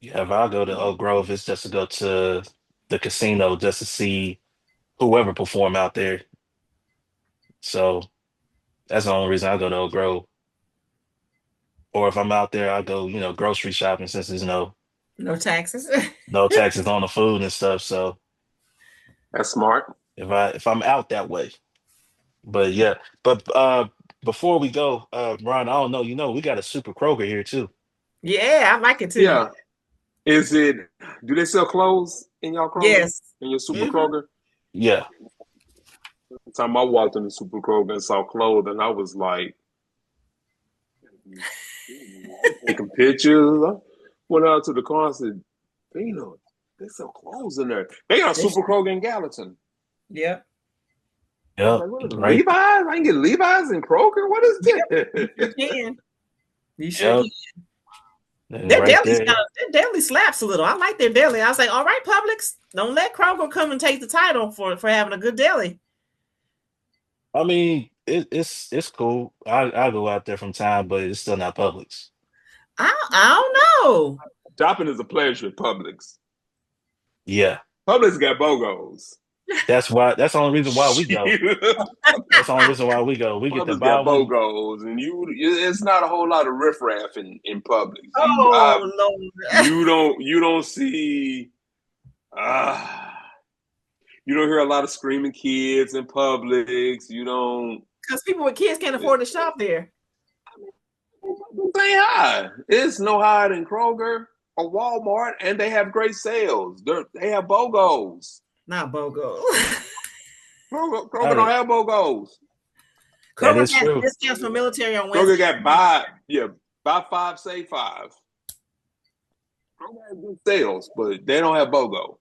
Yeah, if I go to Oak Grove, it's just to go to the casino just to see whoever perform out there. So that's the only reason I go to Oak Grove. Or if I'm out there, I go, grocery shopping since there's No taxes. no taxes on the food and stuff. So That's smart. if I'm out that way. But yeah. But before we go, Ron, I don't know, we got a Super Kroger here too. Yeah, I like it too. Yeah. Is it? Do they sell clothes in y'all Kroger? Yes. In your Super Hmm. Kroger? Yeah. The time I walked in the Super Kroger and saw clothes, and I was like, taking pictures. I went out to the car and said, they sell clothes in there. They got a Super Kroger in Gallatin. Yep. I was Yep. like, what is it, Right. Levi's? I can get Levi's and Kroger? What is Yep. You this? sure can. You sure Yep. can. And Their right deli's there. kind of their deli slaps a little. I like their deli. I was like, all right, Publix, don't let Kroger come and take the title for having a good deli. I mean, it's cool. I go out there from time, but it's still not Publix. I don't know. Shopping is a pleasure at Publix. Yeah. Publix got BOGOs. That's the only reason why we go. That's the only reason why we go. We get to Publix buy got one. BOGOs, and it's not a whole lot of riffraff in Publix. Oh Lord. You don't see, uh, you don't hear a lot of screaming kids in Publix. You don't. Because people with kids can't afford to shop there. Say hi. It's no higher than Kroger or Walmart, and they have great sales. They have BOGOs. Not BOGO. Kroger don't Hey, have BOGOs. that Kroger is has true. discounts for military on Kroger Wednesday. got buy five, save five. Kroger has good sales, but they don't have BOGO.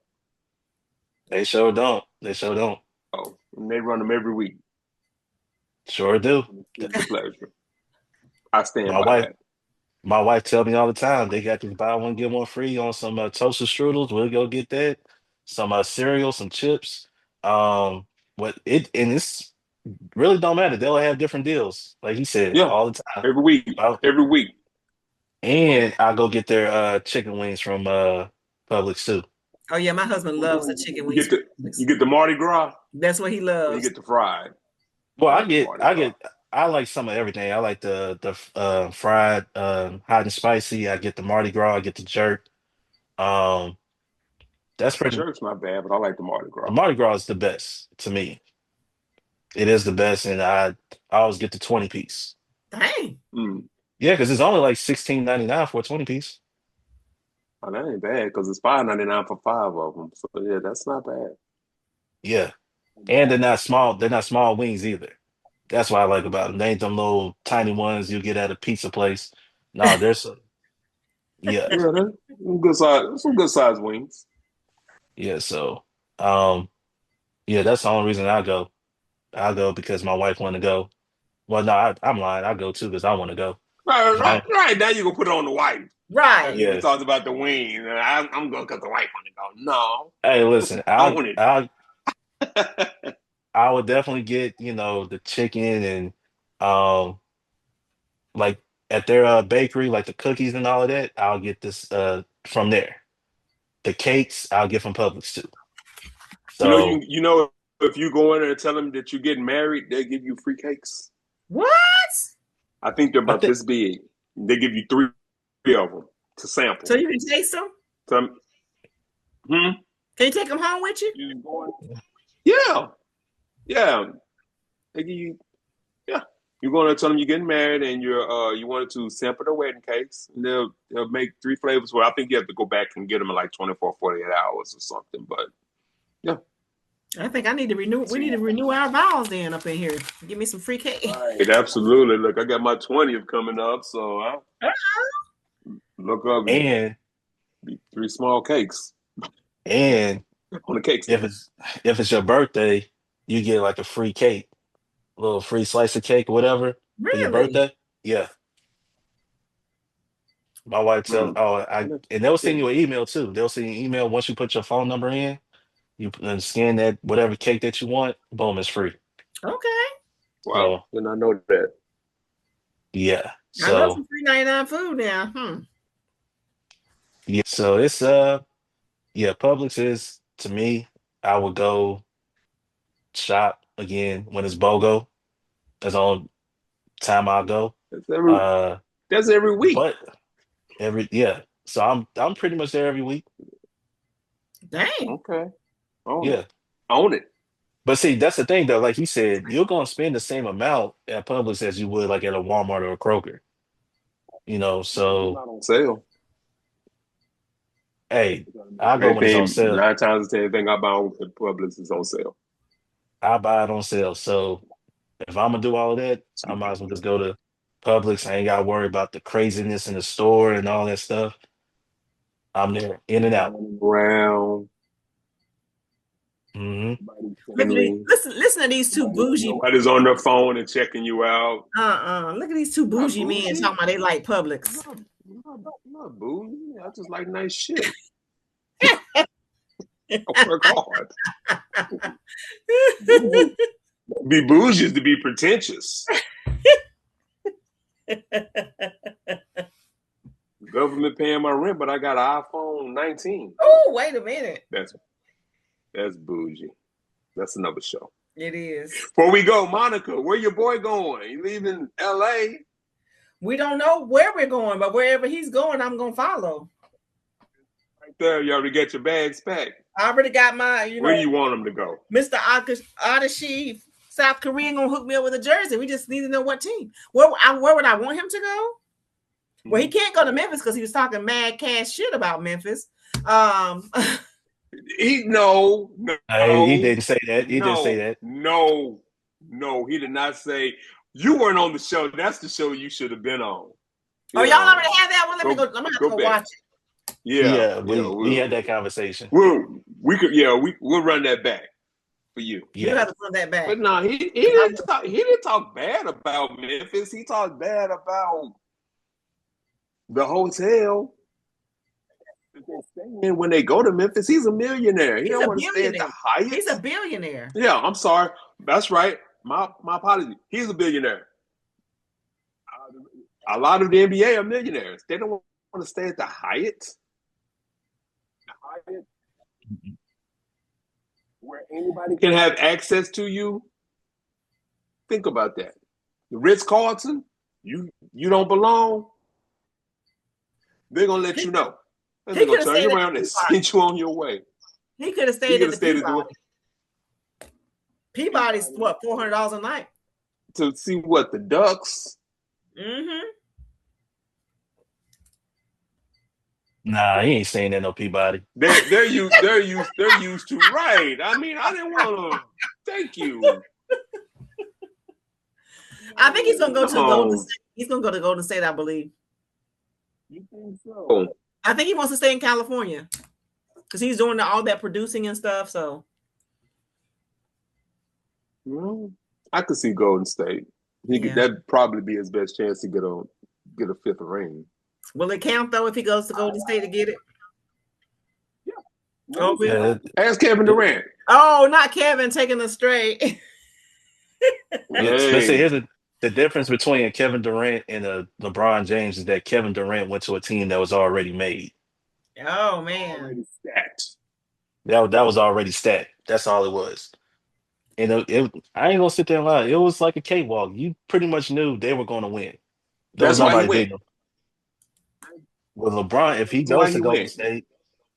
They sure don't. They sure don't. Oh, and they run them every week. Sure do. It's a pleasure. I stand My by wife, it. my wife tell me all the time they got to buy one get one free on some toasted strudels. We'll go get that. Some cereal, some chips. What it and it's really don't matter. They'll have different deals, like he said, Yeah, all the time. every week, About- every week. And I go get their chicken wings from Publix too. Oh yeah, my husband loves the chicken You wings get from the Publix. you get the Mardi Gras, That's what he or you loves. get the fried. Well, I I like the get, Mardi I Gras. get, I like some of everything. I like the fried, hot and spicy. I get the Mardi Gras. I get the jerk. Um, that's The pretty. jerk's not bad, but I like the Mardi The Gras. Mardi Gras is the best to me. It is the best, and I always get the 20 piece. Dang. Mm. Yeah, because it's only like 16.99 for a 20 piece. Oh, that ain't bad because it's $5.99 for five of them. So yeah, that's not bad. Yeah, and they're not small. They're not small wings either. That's what I like about them. They ain't them little tiny ones you get at a pizza place. No, there's yeah, Yeah, that's good size. Some good size wings. yeah. So, um, yeah, that's the only reason I go. I go because my wife want to go. Well, no, I'm lying. I go too because I want to go. Right, right, My, right. Now you gonna put it on the wife. Right. You yeah. talked about the wings. I'm going because the wife want to go. No, Hey, listen, own it. I would definitely get, the chicken and um like at their bakery, like the cookies and all of that, I'll get this from there. The cakes I'll get from Publix too. So You know if you go in there and tell them that you're getting married, they give you free cakes. What? I think they're I about think this big. They give you three of them to sample. So you can taste them? So, hmm? Can you take them home with you? You going? Yeah, yeah. They give you. Yeah, you're going to tell them you're getting married and you wanted to sample the wedding cakes. And they'll make three flavors. Well, I think you have to go back and get them in like 24, 48 hours or something. But yeah. I think I need to renew. We need to renew our vows then up in here. Give me some free cake. Right, absolutely. Look, I got my 20th coming up, so I look up and three small cakes and on the cake if stand. it's your birthday, you get like a free cake, a little free slice of cake or whatever for your Really? birthday. Yeah. My wife tells, Mm. oh, and they'll Yeah. send you an email too. They'll send you an email once you put your phone number in. You scan that whatever cake that you want. Boom, it's free. Okay. Wow, So did not know that. yeah. I love So some free 99 food now. Yeah, so it's yeah, Publix is to me, I would go shop again when it's BOGO. That's the only time I'll go. That's every Uh that's every week. but yeah. So I'm pretty much there every week. Dang. Okay. Own it. Yeah. Own it. But see, that's the thing though, like you said, you're gonna spend the same amount at Publix as you would like at a Walmart or a Kroger. It's So not on sale. hey, I go when it's on Anything sale. 9 times out of 10, anything I buy at Publix is on sale. I buy it on sale. So if I'm gonna do all of that, I might as well just go to Publix. I ain't gotta worry about the craziness in the store and all that stuff. I'm there, in and out. Running around, Hmm. nobody's Look at these. friendly. Listen to these two bougie. Nobody's on their phone and checking you out. Look at these two Not bougie men bougie. talking about they like Publix. Not bougie. I just like nice shit. I work hard. Be bougie is to be pretentious. Government paying my rent, but I got an iPhone 19. Oh, wait a minute. That's bougie. That's another show. It is. Before we go, Monica, where your boy going? You leaving LA? We don't know where we're going, but wherever he's going, I'm gonna follow. Right there, you already got your bags packed. I already got my, Where do you want him to go? Mr. Adashi, South Korean gonna hook me up with a jersey. We just need to know what team. Where would I want him to go? Well, he can't go to Memphis because he was talking mad cash shit about Memphis. He Didn't say that. He didn't say that. No, he did not say. You weren't on the show. That's the show you should have been on. Oh, y'all already have that one? Let me go. I'm gonna have to go watch it. Yeah, we had that conversation. We'll run that back for you. You have to run that back. But no, he didn't talk bad about Memphis. He talked bad about the hotel. When they go to Memphis, he's a millionaire. He don't want to stay at the Hyatt. He's a billionaire. Yeah, I'm sorry. That's right. My apology. He's a billionaire. A lot of the NBA are millionaires. They don't want to stay at the Hyatt. The Hyatt, where anybody can have access to you. Think about that. The Ritz-Carlton, you don't belong. They're gonna let you know. They're gonna turn you around and send you on your way. He could have stayed at the Peabody. Peabody's what, $400 a night to see what the Ducks. Mm-hmm. Nah, he ain't saying that no Peabody. They're used to right. I mean, I didn't want to. Thank you. I think he's gonna go to Golden State. He's gonna go to Golden State, I believe. You think so? I think he wants to stay in California because he's doing all that producing and stuff. So, well, I could see Golden State. That'd probably be his best chance to get a fifth ring. Will it count though if he goes to Golden State to get it? Yeah. Oh, really? Ask Kevin Durant. Oh, not Kevin taking us straight. Let's say here's the difference between Kevin Durant and LeBron James is that Kevin Durant went to a team that was already made. Oh man, that was already stacked. That's all it was. And I ain't gonna sit there and lie. It was like a cakewalk. You pretty much knew they were going to win. That's why he went. With LeBron, if he goes to Golden State,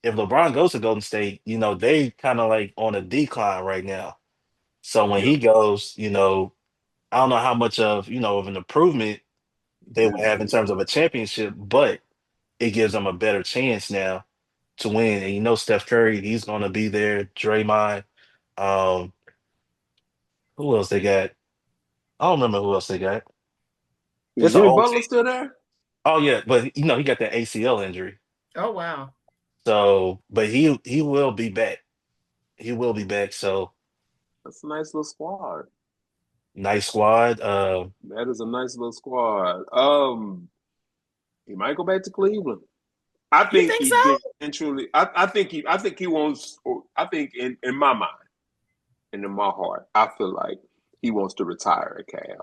if LeBron goes to Golden State, they kind of like on a decline right now. So when he goes, I don't know how much of an improvement they will have in terms of a championship, but it gives them a better chance now to win. And Steph Curry, he's going to be there. Draymond, who else they got? I don't remember who else they got. Is Jimmy Butler still there? Oh yeah, but he got that ACL injury. Oh wow. So, but he will be back. He will be back. So that's a nice little squad. Nice squad. That is a nice little squad. He might go back to Cleveland. I think he eventually. I think he wants. I think in my mind and in my heart, I feel like he wants to retire at Cavs.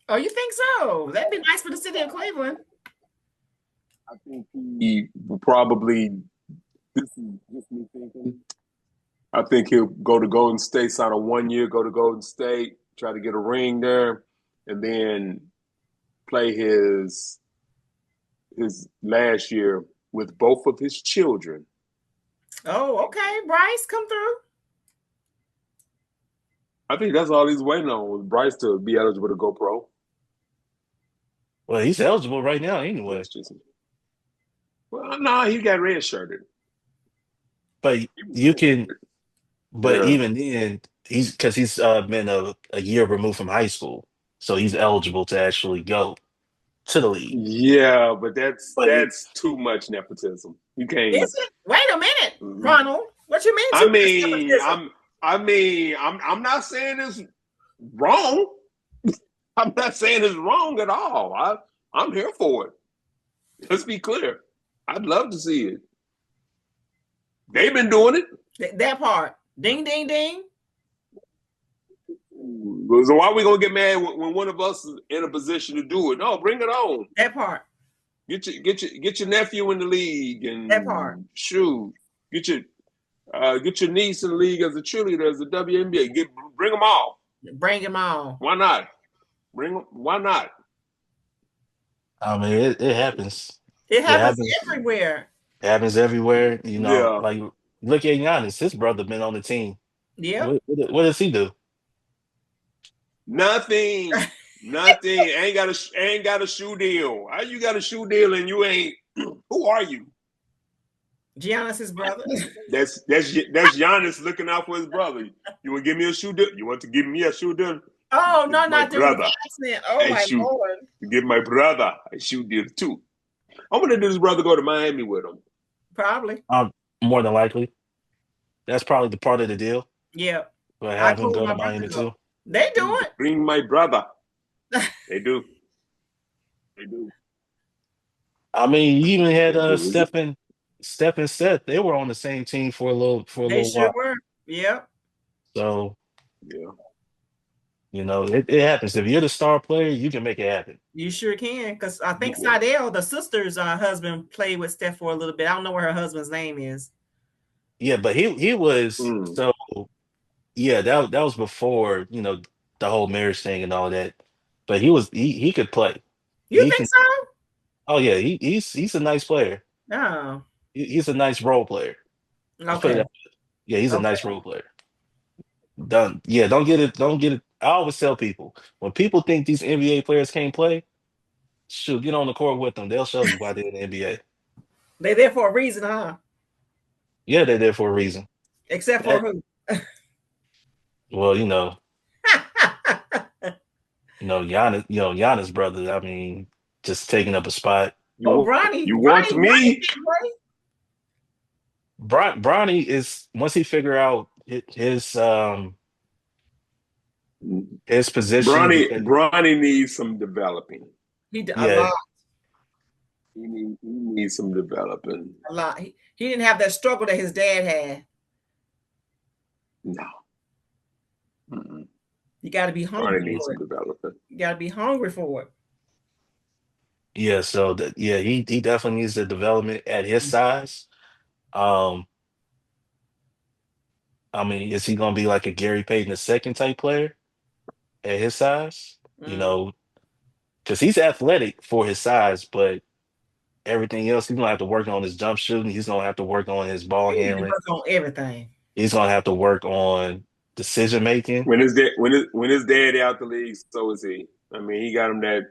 Oh, you think so? That'd be nice for the city of Cleveland. I think he will probably. This is just me thinking. I think he'll go to Golden State, sign a 1 year, go to Golden State, try to get a ring there, and then play his last year with both of his children. Oh, okay. Bryce, come through. I think that's all he's waiting on was Bryce to be eligible to go pro. Well, he's eligible right now anyway. That's just well, no, he got red shirted. But you can, but Yeah. even then, he's because he's been a year removed from high school, so he's eligible to actually go to the league. Yeah, but But that's too much nepotism. You can't. Is it? Wait a minute, Ronald. What you mean? I mean, I'm not saying it's wrong. I'm not saying it's wrong at all. I'm here for it. Let's be clear. I'd love to see it. They've been doing it. That part. Ding, ding, ding. So why are we gonna get mad when one of us is in a position to do it? No, bring it on. That part. Get your nephew in the league and that part. Shoot, get your niece in the league as a cheerleader, as a WNBA. Bring them all. Bring them all. Why not? Bring them. Why not? I mean, it happens. It happens everywhere. It happens everywhere. You know, Yeah. like look at Giannis. His brother been on the team. Yeah. What does he do? Nothing. Nothing. Ain't got a shoe deal. How you got a shoe deal and you ain't? Who are you? Giannis's brother. That's Giannis looking out for his brother. You want to give me a shoe deal? You want to give me a shoe deal? Oh no, not the brother. accent. Oh my Lord! Give my brother a shoe deal too. I'm gonna do his brother go to Miami with him. Probably. More than likely. That's probably the part of the deal. Yeah. But have him go to Miami too. They do it. Bring my brother. They do. They do. I mean, you even had Steph and Seth. They were on the same team for a little They sure while. were. Yeah. So yeah, you know, it happens. If you're the star player, you can make it happen. You sure can, because I think Seidel, the sister's husband, played with Steph for a little bit. I don't know what her husband's name is. Yeah, but he was so. Yeah, that was before, you know, the whole marriage thing and all that. But he could play. You think so? Oh yeah, he's a nice player. Oh. He's a nice role player. Okay. Yeah, he's a nice role player. Don't get it. I always tell people, when people think these NBA players can't play, shoot, get on the court with them. They'll show you why they're in the NBA. They're there for a reason, huh? Yeah, they're there for a reason. Except for who? Well, Giannis' brother, I mean, just taking up a spot. Bronny. You want me? Bronny is, once he figure out his position. Bronny needs some developing. A lot. He needs some developing. A lot. He didn't have that struggle that his dad had. No. You got to be hungry. Bronny needs some development. You got to be hungry for it. Yeah, so he definitely needs the development at his size. I mean, is he gonna be like a Gary Payton II type player at his size? You know, because he's athletic for his size, but everything else, he's gonna have to work on his jump shooting. He's gonna have to work on his ball handling. Work on everything. He's gonna have to work on decision making. When his dad out the league, so is he. I mean, he got him that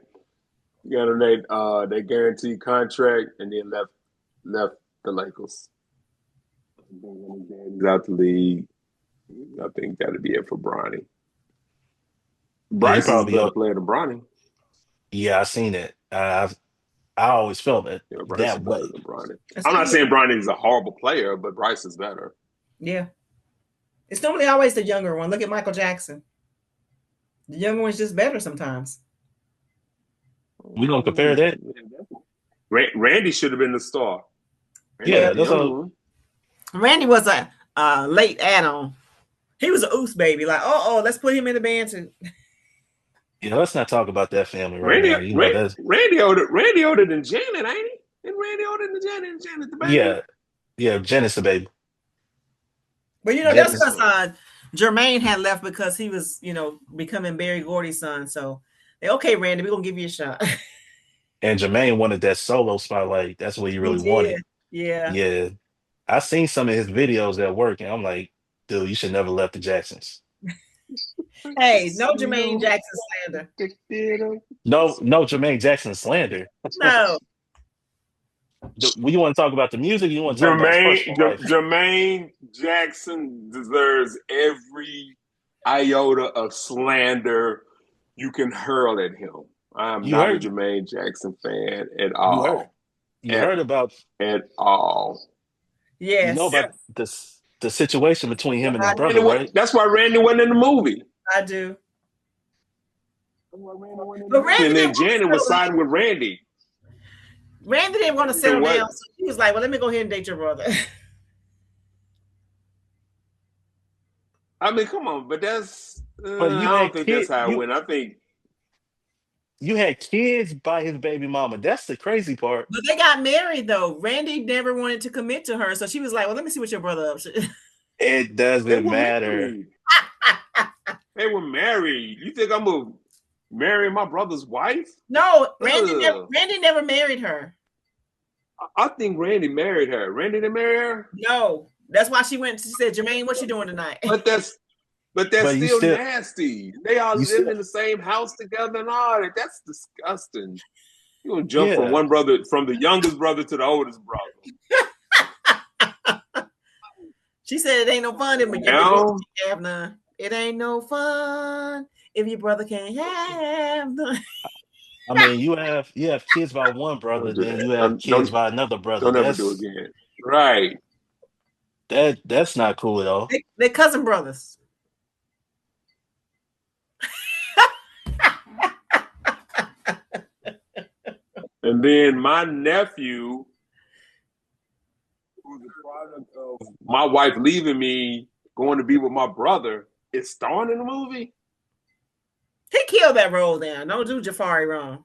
guaranteed contract, and then left the Lakers. When his dad's out the league, I think that'll be it for Bronny. Bryce is a better player than Bronny. Yeah, I seen it. I always felt it that way. I'm not saying Bronny is a horrible player, but Bryce is better. Yeah. It's normally always the younger one. Look at Michael Jackson. The younger one's just better sometimes. We gonna compare that? Randy should have been the star. That's all. Randy was a late add-on. He was a oops baby. Like, let's put him in the band too. Yeah, let's not talk about that family right now. Randy older than Janet, ain't he? Isn't Randy older than Janet and Janet the baby? Yeah, Janet's the baby. But that's Janet's, because Jermaine had left because he was, becoming Barry Gordy's son. So okay, Randy, we're gonna give you a shot. and Jermaine wanted that solo spotlight. That's what he He really did. wanted. Yeah. Yeah. I seen some of his videos at work, and I'm like, dude, you should never left the Jacksons. Hey, no Jermaine Jackson slander. No, Jermaine Jackson slander. No. You want to talk about the music? Or you want to talk about his personal life? Jermaine Jackson deserves every iota of slander you can hurl at him. I'm You not a heard, Jermaine Jackson fan at you heard, all. you heard about, At all. you know Yes. about the situation between him and his I brother, do. right? That's why Randy wasn't in the movie. I do. But and then Janet was siding with Randy. Randy didn't want to settle down, so he was like, well, let me go ahead and date your brother. I mean, come on, but that's But I don't think that's how it went. I think you had kids by his baby mama. That's the crazy part. But they got married though. Randy never wanted to commit to her, so she was like, well, let me see what your brother up to. It doesn't matter. They were married. You think I'm gonna marry my brother's wife? No, Randy never married her. I think Randy married her. Randy didn't marry her? No. That's why she went. She said, Jermaine, what you doing tonight? But that's still nasty. They all live in the same house together and all that. That's disgusting. You gonna jump from one brother, from the youngest brother to the oldest brother. She said it ain't no fun if your brother can't have none. It ain't no fun if your brother can't have none. I mean, you have kids by one brother, then you have kids by another brother. Don't ever do it again. Right. That's not cool at all. They're cousin brothers. And then my nephew, who's a product of my wife leaving me, going to be with my brother, is starring in the movie. He killed that role down. Don't do Jafari wrong.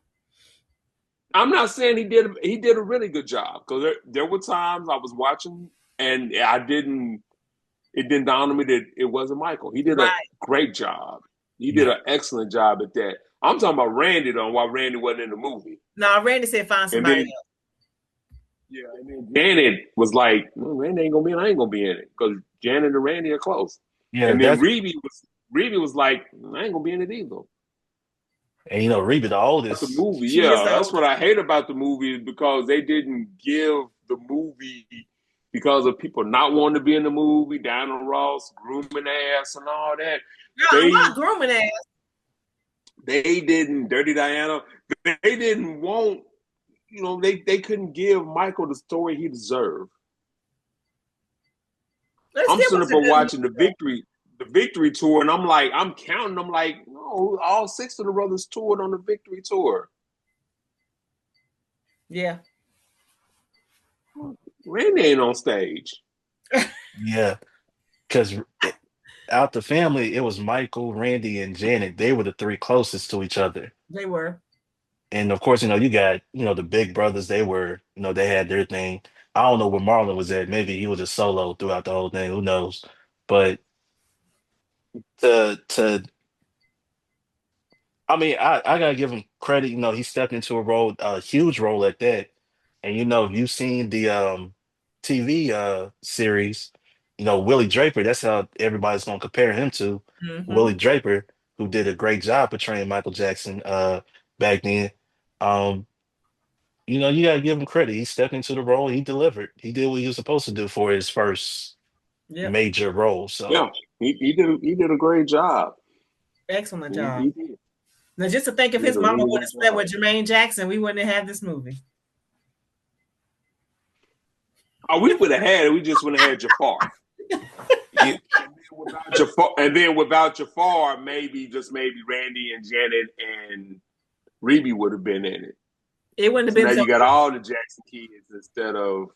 I'm not saying he did a really good job, because there were times I was watching and it didn't dawn on me that it wasn't Michael. He did a great job. He did an excellent job at that. I'm talking about Randy though, why Randy wasn't in the movie. No, Randy said find somebody else. Yeah, and then Janet was like, Randy ain't gonna be in, I ain't gonna be in it. Because Janet and Randy are close. Yeah, and then Reby was like, I ain't gonna be in it either. And Reby the oldest. That's the movie, that's what I hate about the movie, is because they didn't give the movie, because of people not wanting to be in the movie, Diana Ross grooming ass and all that. No, I'm not grooming ass. They didn't, Dirty Diana, they didn't want, they couldn't give Michael the story he deserved. I'm sitting up watching the Victory Tour, and I'm counting, no, all 6 of the brothers toured on the Victory Tour. Yeah. Randy ain't on stage. Yeah, because out the family, it was Michael, Randy, and Janet. They were the 3 closest to each other. They were. And of course, you got, the big brothers, they were, they had their thing. I don't know where Marlon was at. Maybe he was a solo throughout the whole thing. Who knows? But I mean, I gotta give him credit. He stepped into a huge role at that. And if you've seen the TV series, Willie Draper, that's how everybody's gonna compare him to. Willie Draper, who did a great job portraying Michael Jackson back then. You gotta give him credit. He stepped into the role, he delivered. He did what he was supposed to do for his first major role. So yeah, he did a great job. Excellent job. He did. Now, just to think if his mama would have slept with Jermaine Jackson, we wouldn't have this movie. Oh, we would have had it. We just wouldn't have had Jafar. And then without Jafar, maybe Randy and Janet and Reby would have been in it. It wouldn't have been. Now you got all the Jackson kids instead of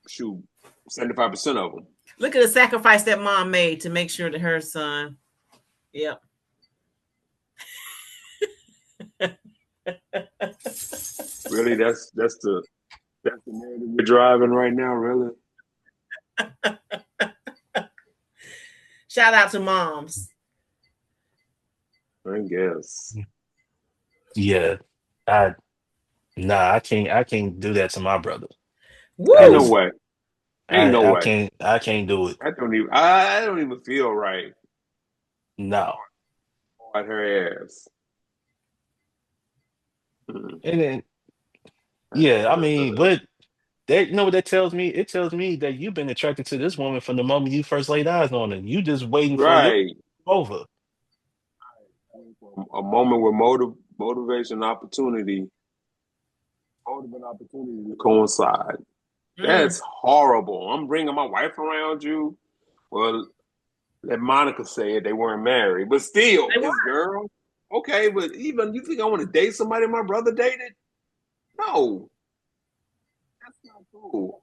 75% of them. Look at the sacrifice that mom made to make sure that her son. Yep. Really, that's the narrative we're driving right now. Really, Shout out to moms. I guess. Yeah. I Nah, I can't do that to my brother. I Ain't no Woo! just way. Ain't I no I way. can't do it. I don't even feel right No. on her ass. Mm. And then yeah, I mean, but that, you know what that tells me? It tells me that you've been attracted to this woman from the moment you first laid eyes on her. You just waiting for your Right. over. A moment where motivation, opportunity, motive and opportunity to coincide. Mm. That's horrible. I'm bringing my wife around you. Well, let Monica say it. They weren't married, but still, They were. his girl. Okay, but even you think I want to date somebody my brother dated? No, that's not cool.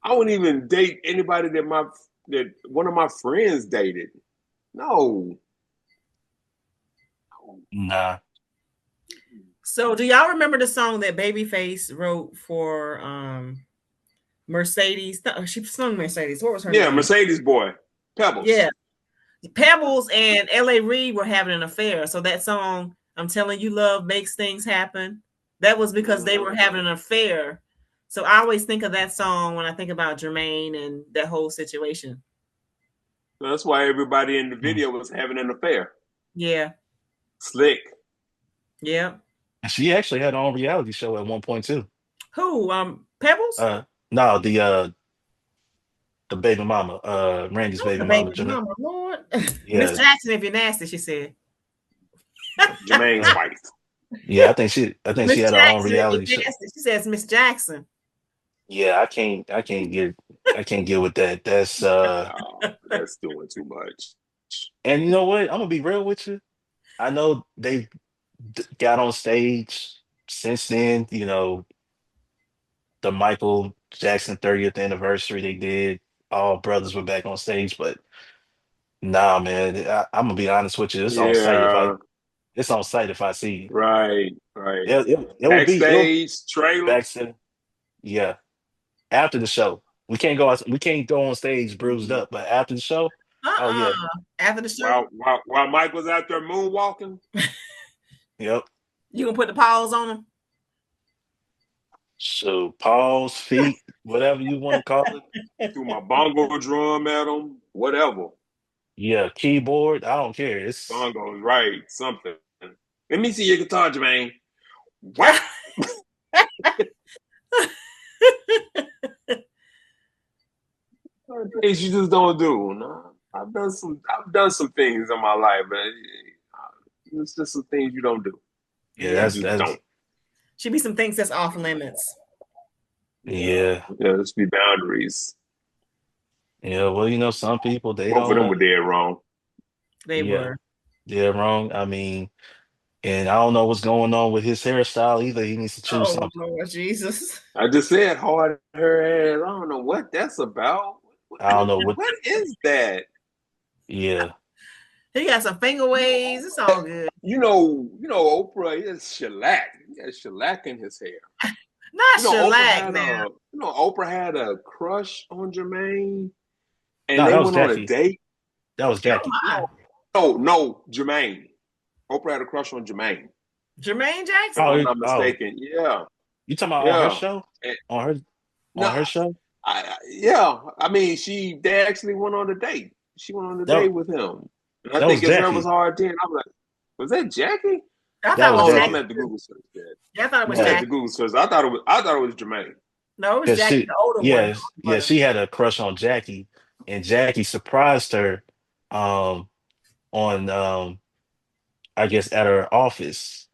I wouldn't even date anybody that one of my friends dated. No. Nah. So, do y'all remember the song that Babyface wrote for Mercedes? No, she sung Mercedes. What was her Yeah, name? Mercedes boy, Pebbles. Yeah, Pebbles and L.A. Reid were having an affair. So that song, "I'm Telling You Love Makes Things Happen," that was because they were having an affair. So I always think of that song when I think about Jermaine and that whole situation. That's why everybody in the video was having an affair. Yeah, Slick. yeah. And she actually had her own reality show at one point too. Who? Pebbles? No, the baby mama, Randy's Not baby the baby mama, Jimmy. mama, Lord. Miss Yeah, Jackson, if you're nasty, she said. Jermaine's uh, wife. yeah. I think she Miss had her own Jackson, if reality you're show. nasty, she says Miss Jackson. Yeah, I can't get with that. That's Oh, that's doing too much. and you know what? I'm gonna be real with you. I know they got on stage since then. You know, the Michael Jackson 30th anniversary they did. All brothers were back on stage, but nah, man. I'm gonna be honest with you. Yeah, It's on site if I see you. right. It will be it'll Backstage trailer. back to yeah. After the show. We can't go on stage bruised Mhm. up, but after the show, oh Uh-uh. yeah. After the show, While Mike was out there moonwalking, Yep. you gonna put the pause on them? So paws, feet, whatever you want to call it. threw my bongo drum at him, whatever. Yeah, keyboard. I don't care. It's Bongos, right? Something. Let me see your guitar, Jermaine. Whack. Certain things you just don't do. No, I've done some things in my life, but it's just some things you don't do. yeah, You Yeah. just that's don't. Should be some things that's off limits. Yeah, yeah. yeah. There's be boundaries. Yeah, well, some people they Both of them don't were dead wrong. They yeah. were. They're wrong. I mean, and I don't know what's going on with his hairstyle either. He needs to choose Oh something. Lord Jesus. I just said hard her ass. I don't know what that's about. I don't know what What is that? yeah. He got some finger waves. It's all good. Oprah is shellac. He has shellac in his hair. Not shellac now. Oprah had a crush on Jermaine, and No, they that was went on a Jackie. date. That was Oh Jackie. my. No, Jermaine. Oprah had a crush on Jermaine, Jermaine if Jackson? I'm not Oh, mistaken. Yeah, you talking about on her yeah. show? And, On her no, on her show? yeah. I mean, they actually went on a date. She went on a That date with him, and I that think was his hair was Jackie. hard then. I'm like, was that Jackie? I That thought it was I was don't know. I'm Jackie. Jackie. at the Google search that. Yeah, I thought it was I'm at Yeah. the Jackie. Google search. I thought it was Jermaine. No, it was Cause Jackie, the older one, the yeah, older yeah, brother. she had a crush on Jackie, and Jackie surprised her, um, on I guess at her office.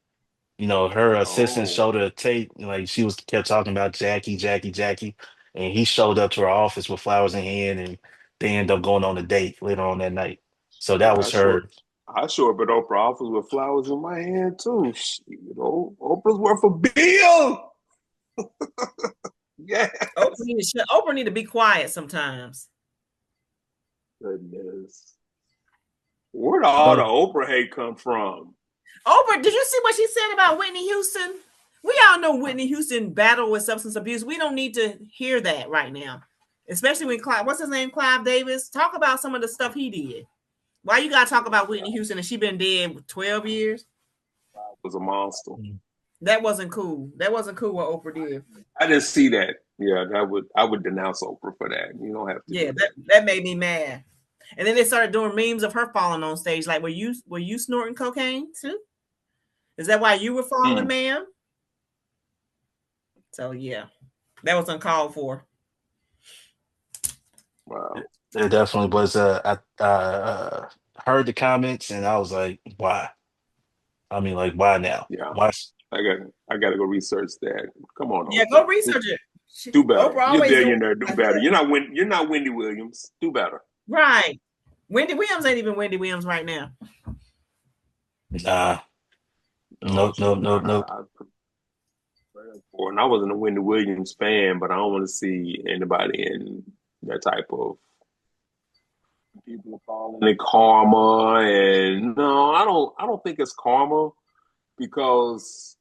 Her assistant Oh, showed her a tape, like she was kept talking about Jackie, Jackie, Jackie, and he showed up to her office with flowers in hand, and they end up going on a date later on that night. So that yeah, was her. I show up at Oprah office with flowers in my hand too. Oprah's worth a bill. Yeah. Oprah need to be quiet sometimes. Goodness. Where did all the Well, Oprah hate come from? Oprah, did you see what she said about Whitney Houston? We all know Whitney Houston battled with substance abuse. We don't need to hear that right now, especially when Clive, what's his name, Clive Davis, talk about some of the stuff he did. Why you gotta talk about Whitney Houston and she been dead 12 years? Was a monster. That wasn't cool. That wasn't cool what Oprah did. I didn't see that. Yeah, I would denounce Oprah for that. You don't have to. Yeah, that made me mad. And then they started doing memes of her falling on stage. Like, were you snorting cocaine too? Is that why you were falling, ma'am? So yeah, that was uncalled for. Wow. It definitely was. I heard the comments and I was like, why? I mean, like, why now? Yeah. Why? I got to go research that. Come on. Yeah, go research it. Do better. Oprah You're a always billionaire. Do better. You're not Wendy Williams. Do better. Right. Wendy Williams ain't even Wendy Williams right now. Nah. Nope. And I wasn't a Wendy Williams fan, but I don't want to see anybody in that type of people calling it karma. And no, I don't think it's karma because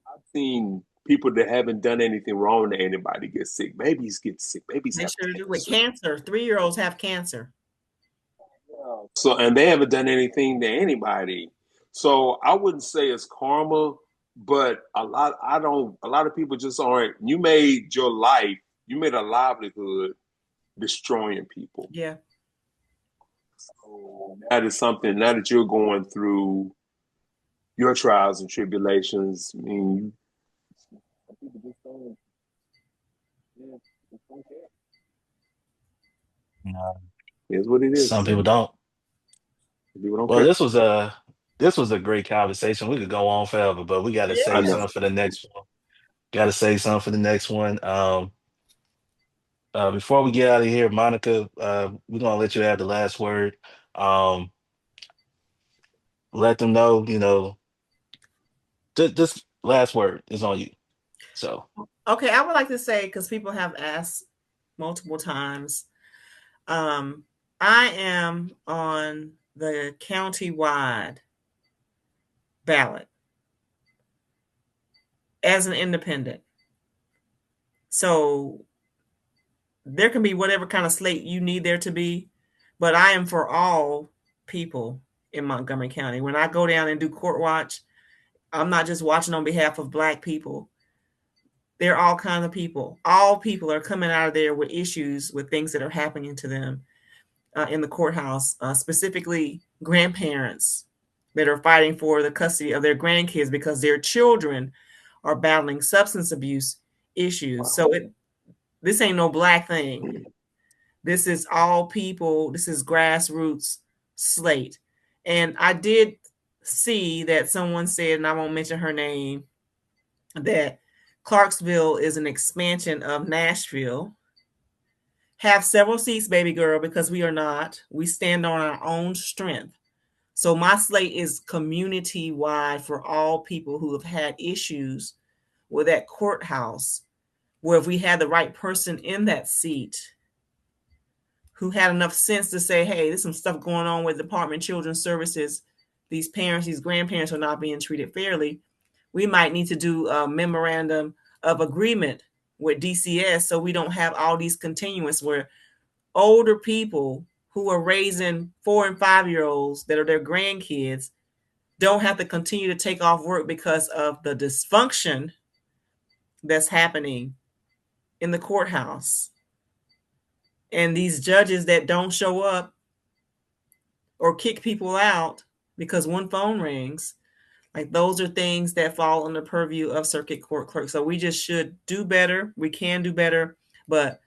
I've seen people that haven't done anything wrong to anybody get sick. Babies get sick. Babies they have sure cancer. Do with cancer. 3-year-olds have cancer. So, and they haven't done anything to anybody. So I wouldn't say it's karma, but a lot of people just aren't. You made a livelihood destroying people. Yeah. So that is something, now that you're going through your trials and tribulations, I mean, people just don't care. No. It's what it is. Some people don't. People don't Well, care. this was a great conversation. We could go on forever, but we got to save something for the next one. Got to save something for the next one. Before we get out of here, Monica, we're gonna let you have the last word. Um, let them know, this last word is on you. So, okay, I would like to say, because people have asked multiple times, I am on the county-wide ballot as an independent. So there can be whatever kind of slate you need there to be, but I am for all people in Montgomery County. When I go down and do court watch, I'm not just watching on behalf of Black people. There are all kinds of people. All people are coming out of there with issues, with things that are happening to them in the courthouse, specifically grandparents that are fighting for the custody of their grandkids because their children are battling substance abuse issues. So this ain't no Black thing. This is all people. This is grassroots slate. And I did see that someone said, and I won't mention her name, that Clarksville is an expansion of Nashville. Have several seats, baby girl, because we are not. We stand on our own strength. So my slate is community-wide for all people who have had issues with that courthouse, where if we had the right person in that seat who had enough sense to say, hey, there's some stuff going on with Department of Children's Services. These parents, these grandparents are not being treated fairly. We might need to do a memorandum of agreement with DCS so we don't have all these continuance where older people who are raising 4 and 5-year-olds that are their grandkids don't have to continue to take off work because of the dysfunction that's happening in the courthouse. And these judges that don't show up or kick people out because one phone rings, like those are things that fall on the purview of circuit court clerks. So we just should do better. We can do better, but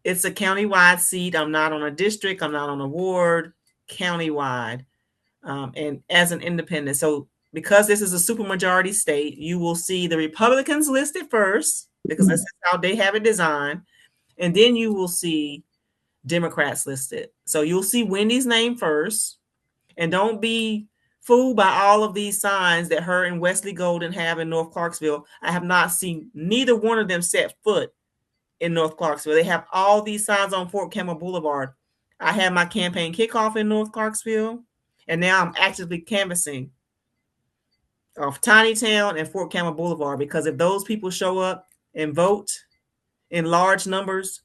it's a county-wide seat. I'm not on a district. I'm not on a ward, county-wide, and as an independent. So because this is a supermajority state, you will see the Republicans listed first because this is how they have it designed. And then you will see Democrats listed. So you'll see Wendy's name first. And don't be fooled by all of these signs that her and Wesley Golden have in North Clarksville. I have not seen neither one of them set foot in North Clarksville. They have all these signs on Fort Campbell Boulevard. I had my campaign kickoff in North Clarksville, And now I'm actively canvassing of Tiny Town and Fort Campbell Boulevard, because if those people show up and vote in large numbers,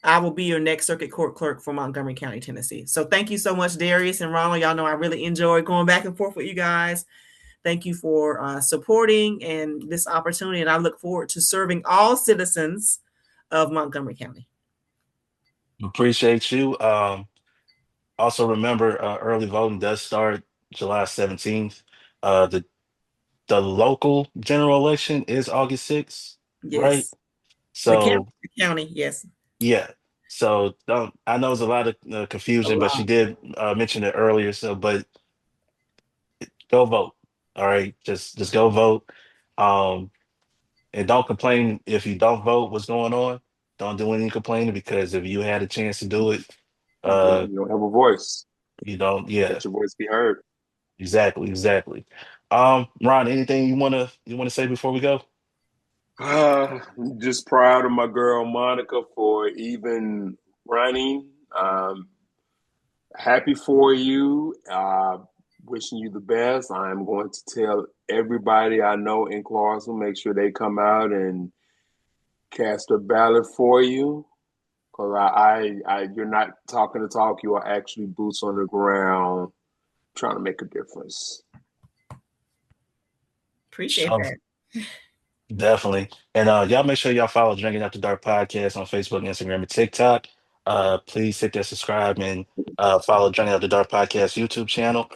I will be your next circuit court clerk for Montgomery County, Tennessee. So thank you so much, Darius and Ronald. Y'all know I really enjoy going back and forth with you guys. Thank you for supporting and this opportunity, and I look forward to serving all citizens of Montgomery County. Appreciate you. Also remember, early voting does start July 17th. The local general election is August 6th, right? Yes. So The county, yes. yeah. So don't, I know there's a lot of A confusion, but she lot. did mention it earlier. So, but go vote. All right, just go vote. Um, and don't complain if you don't vote. What's going on? Don't do any complaining, because if you had a chance to do it, uh, You don't have a voice. you don't. Yeah, Let your voice be heard. exactly, exactly. Ron, anything you wanna say before we go? Just proud of my girl Monica for even running. Happy for you. Wishing you the best. I'm going to tell everybody I know in Clarksville, make sure they come out and cast a ballot for you. Because you're not talking the talk. You are actually boots on the ground, trying to make a difference. Appreciate Sure. that. Definitely. And y'all make sure y'all follow Drinking After Dark podcast on Facebook, Instagram, and TikTok. Please hit that subscribe and follow Drinking After Dark podcast YouTube channel.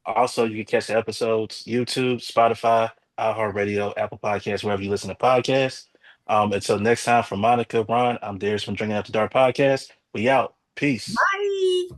Also, you can catch the episodes YouTube, Spotify, iHeartRadio, Apple Podcasts, wherever you listen to podcasts. Until next time, from Monica, Ron, I'm Darius from Drinking After Dark podcast. We out. Peace. Bye.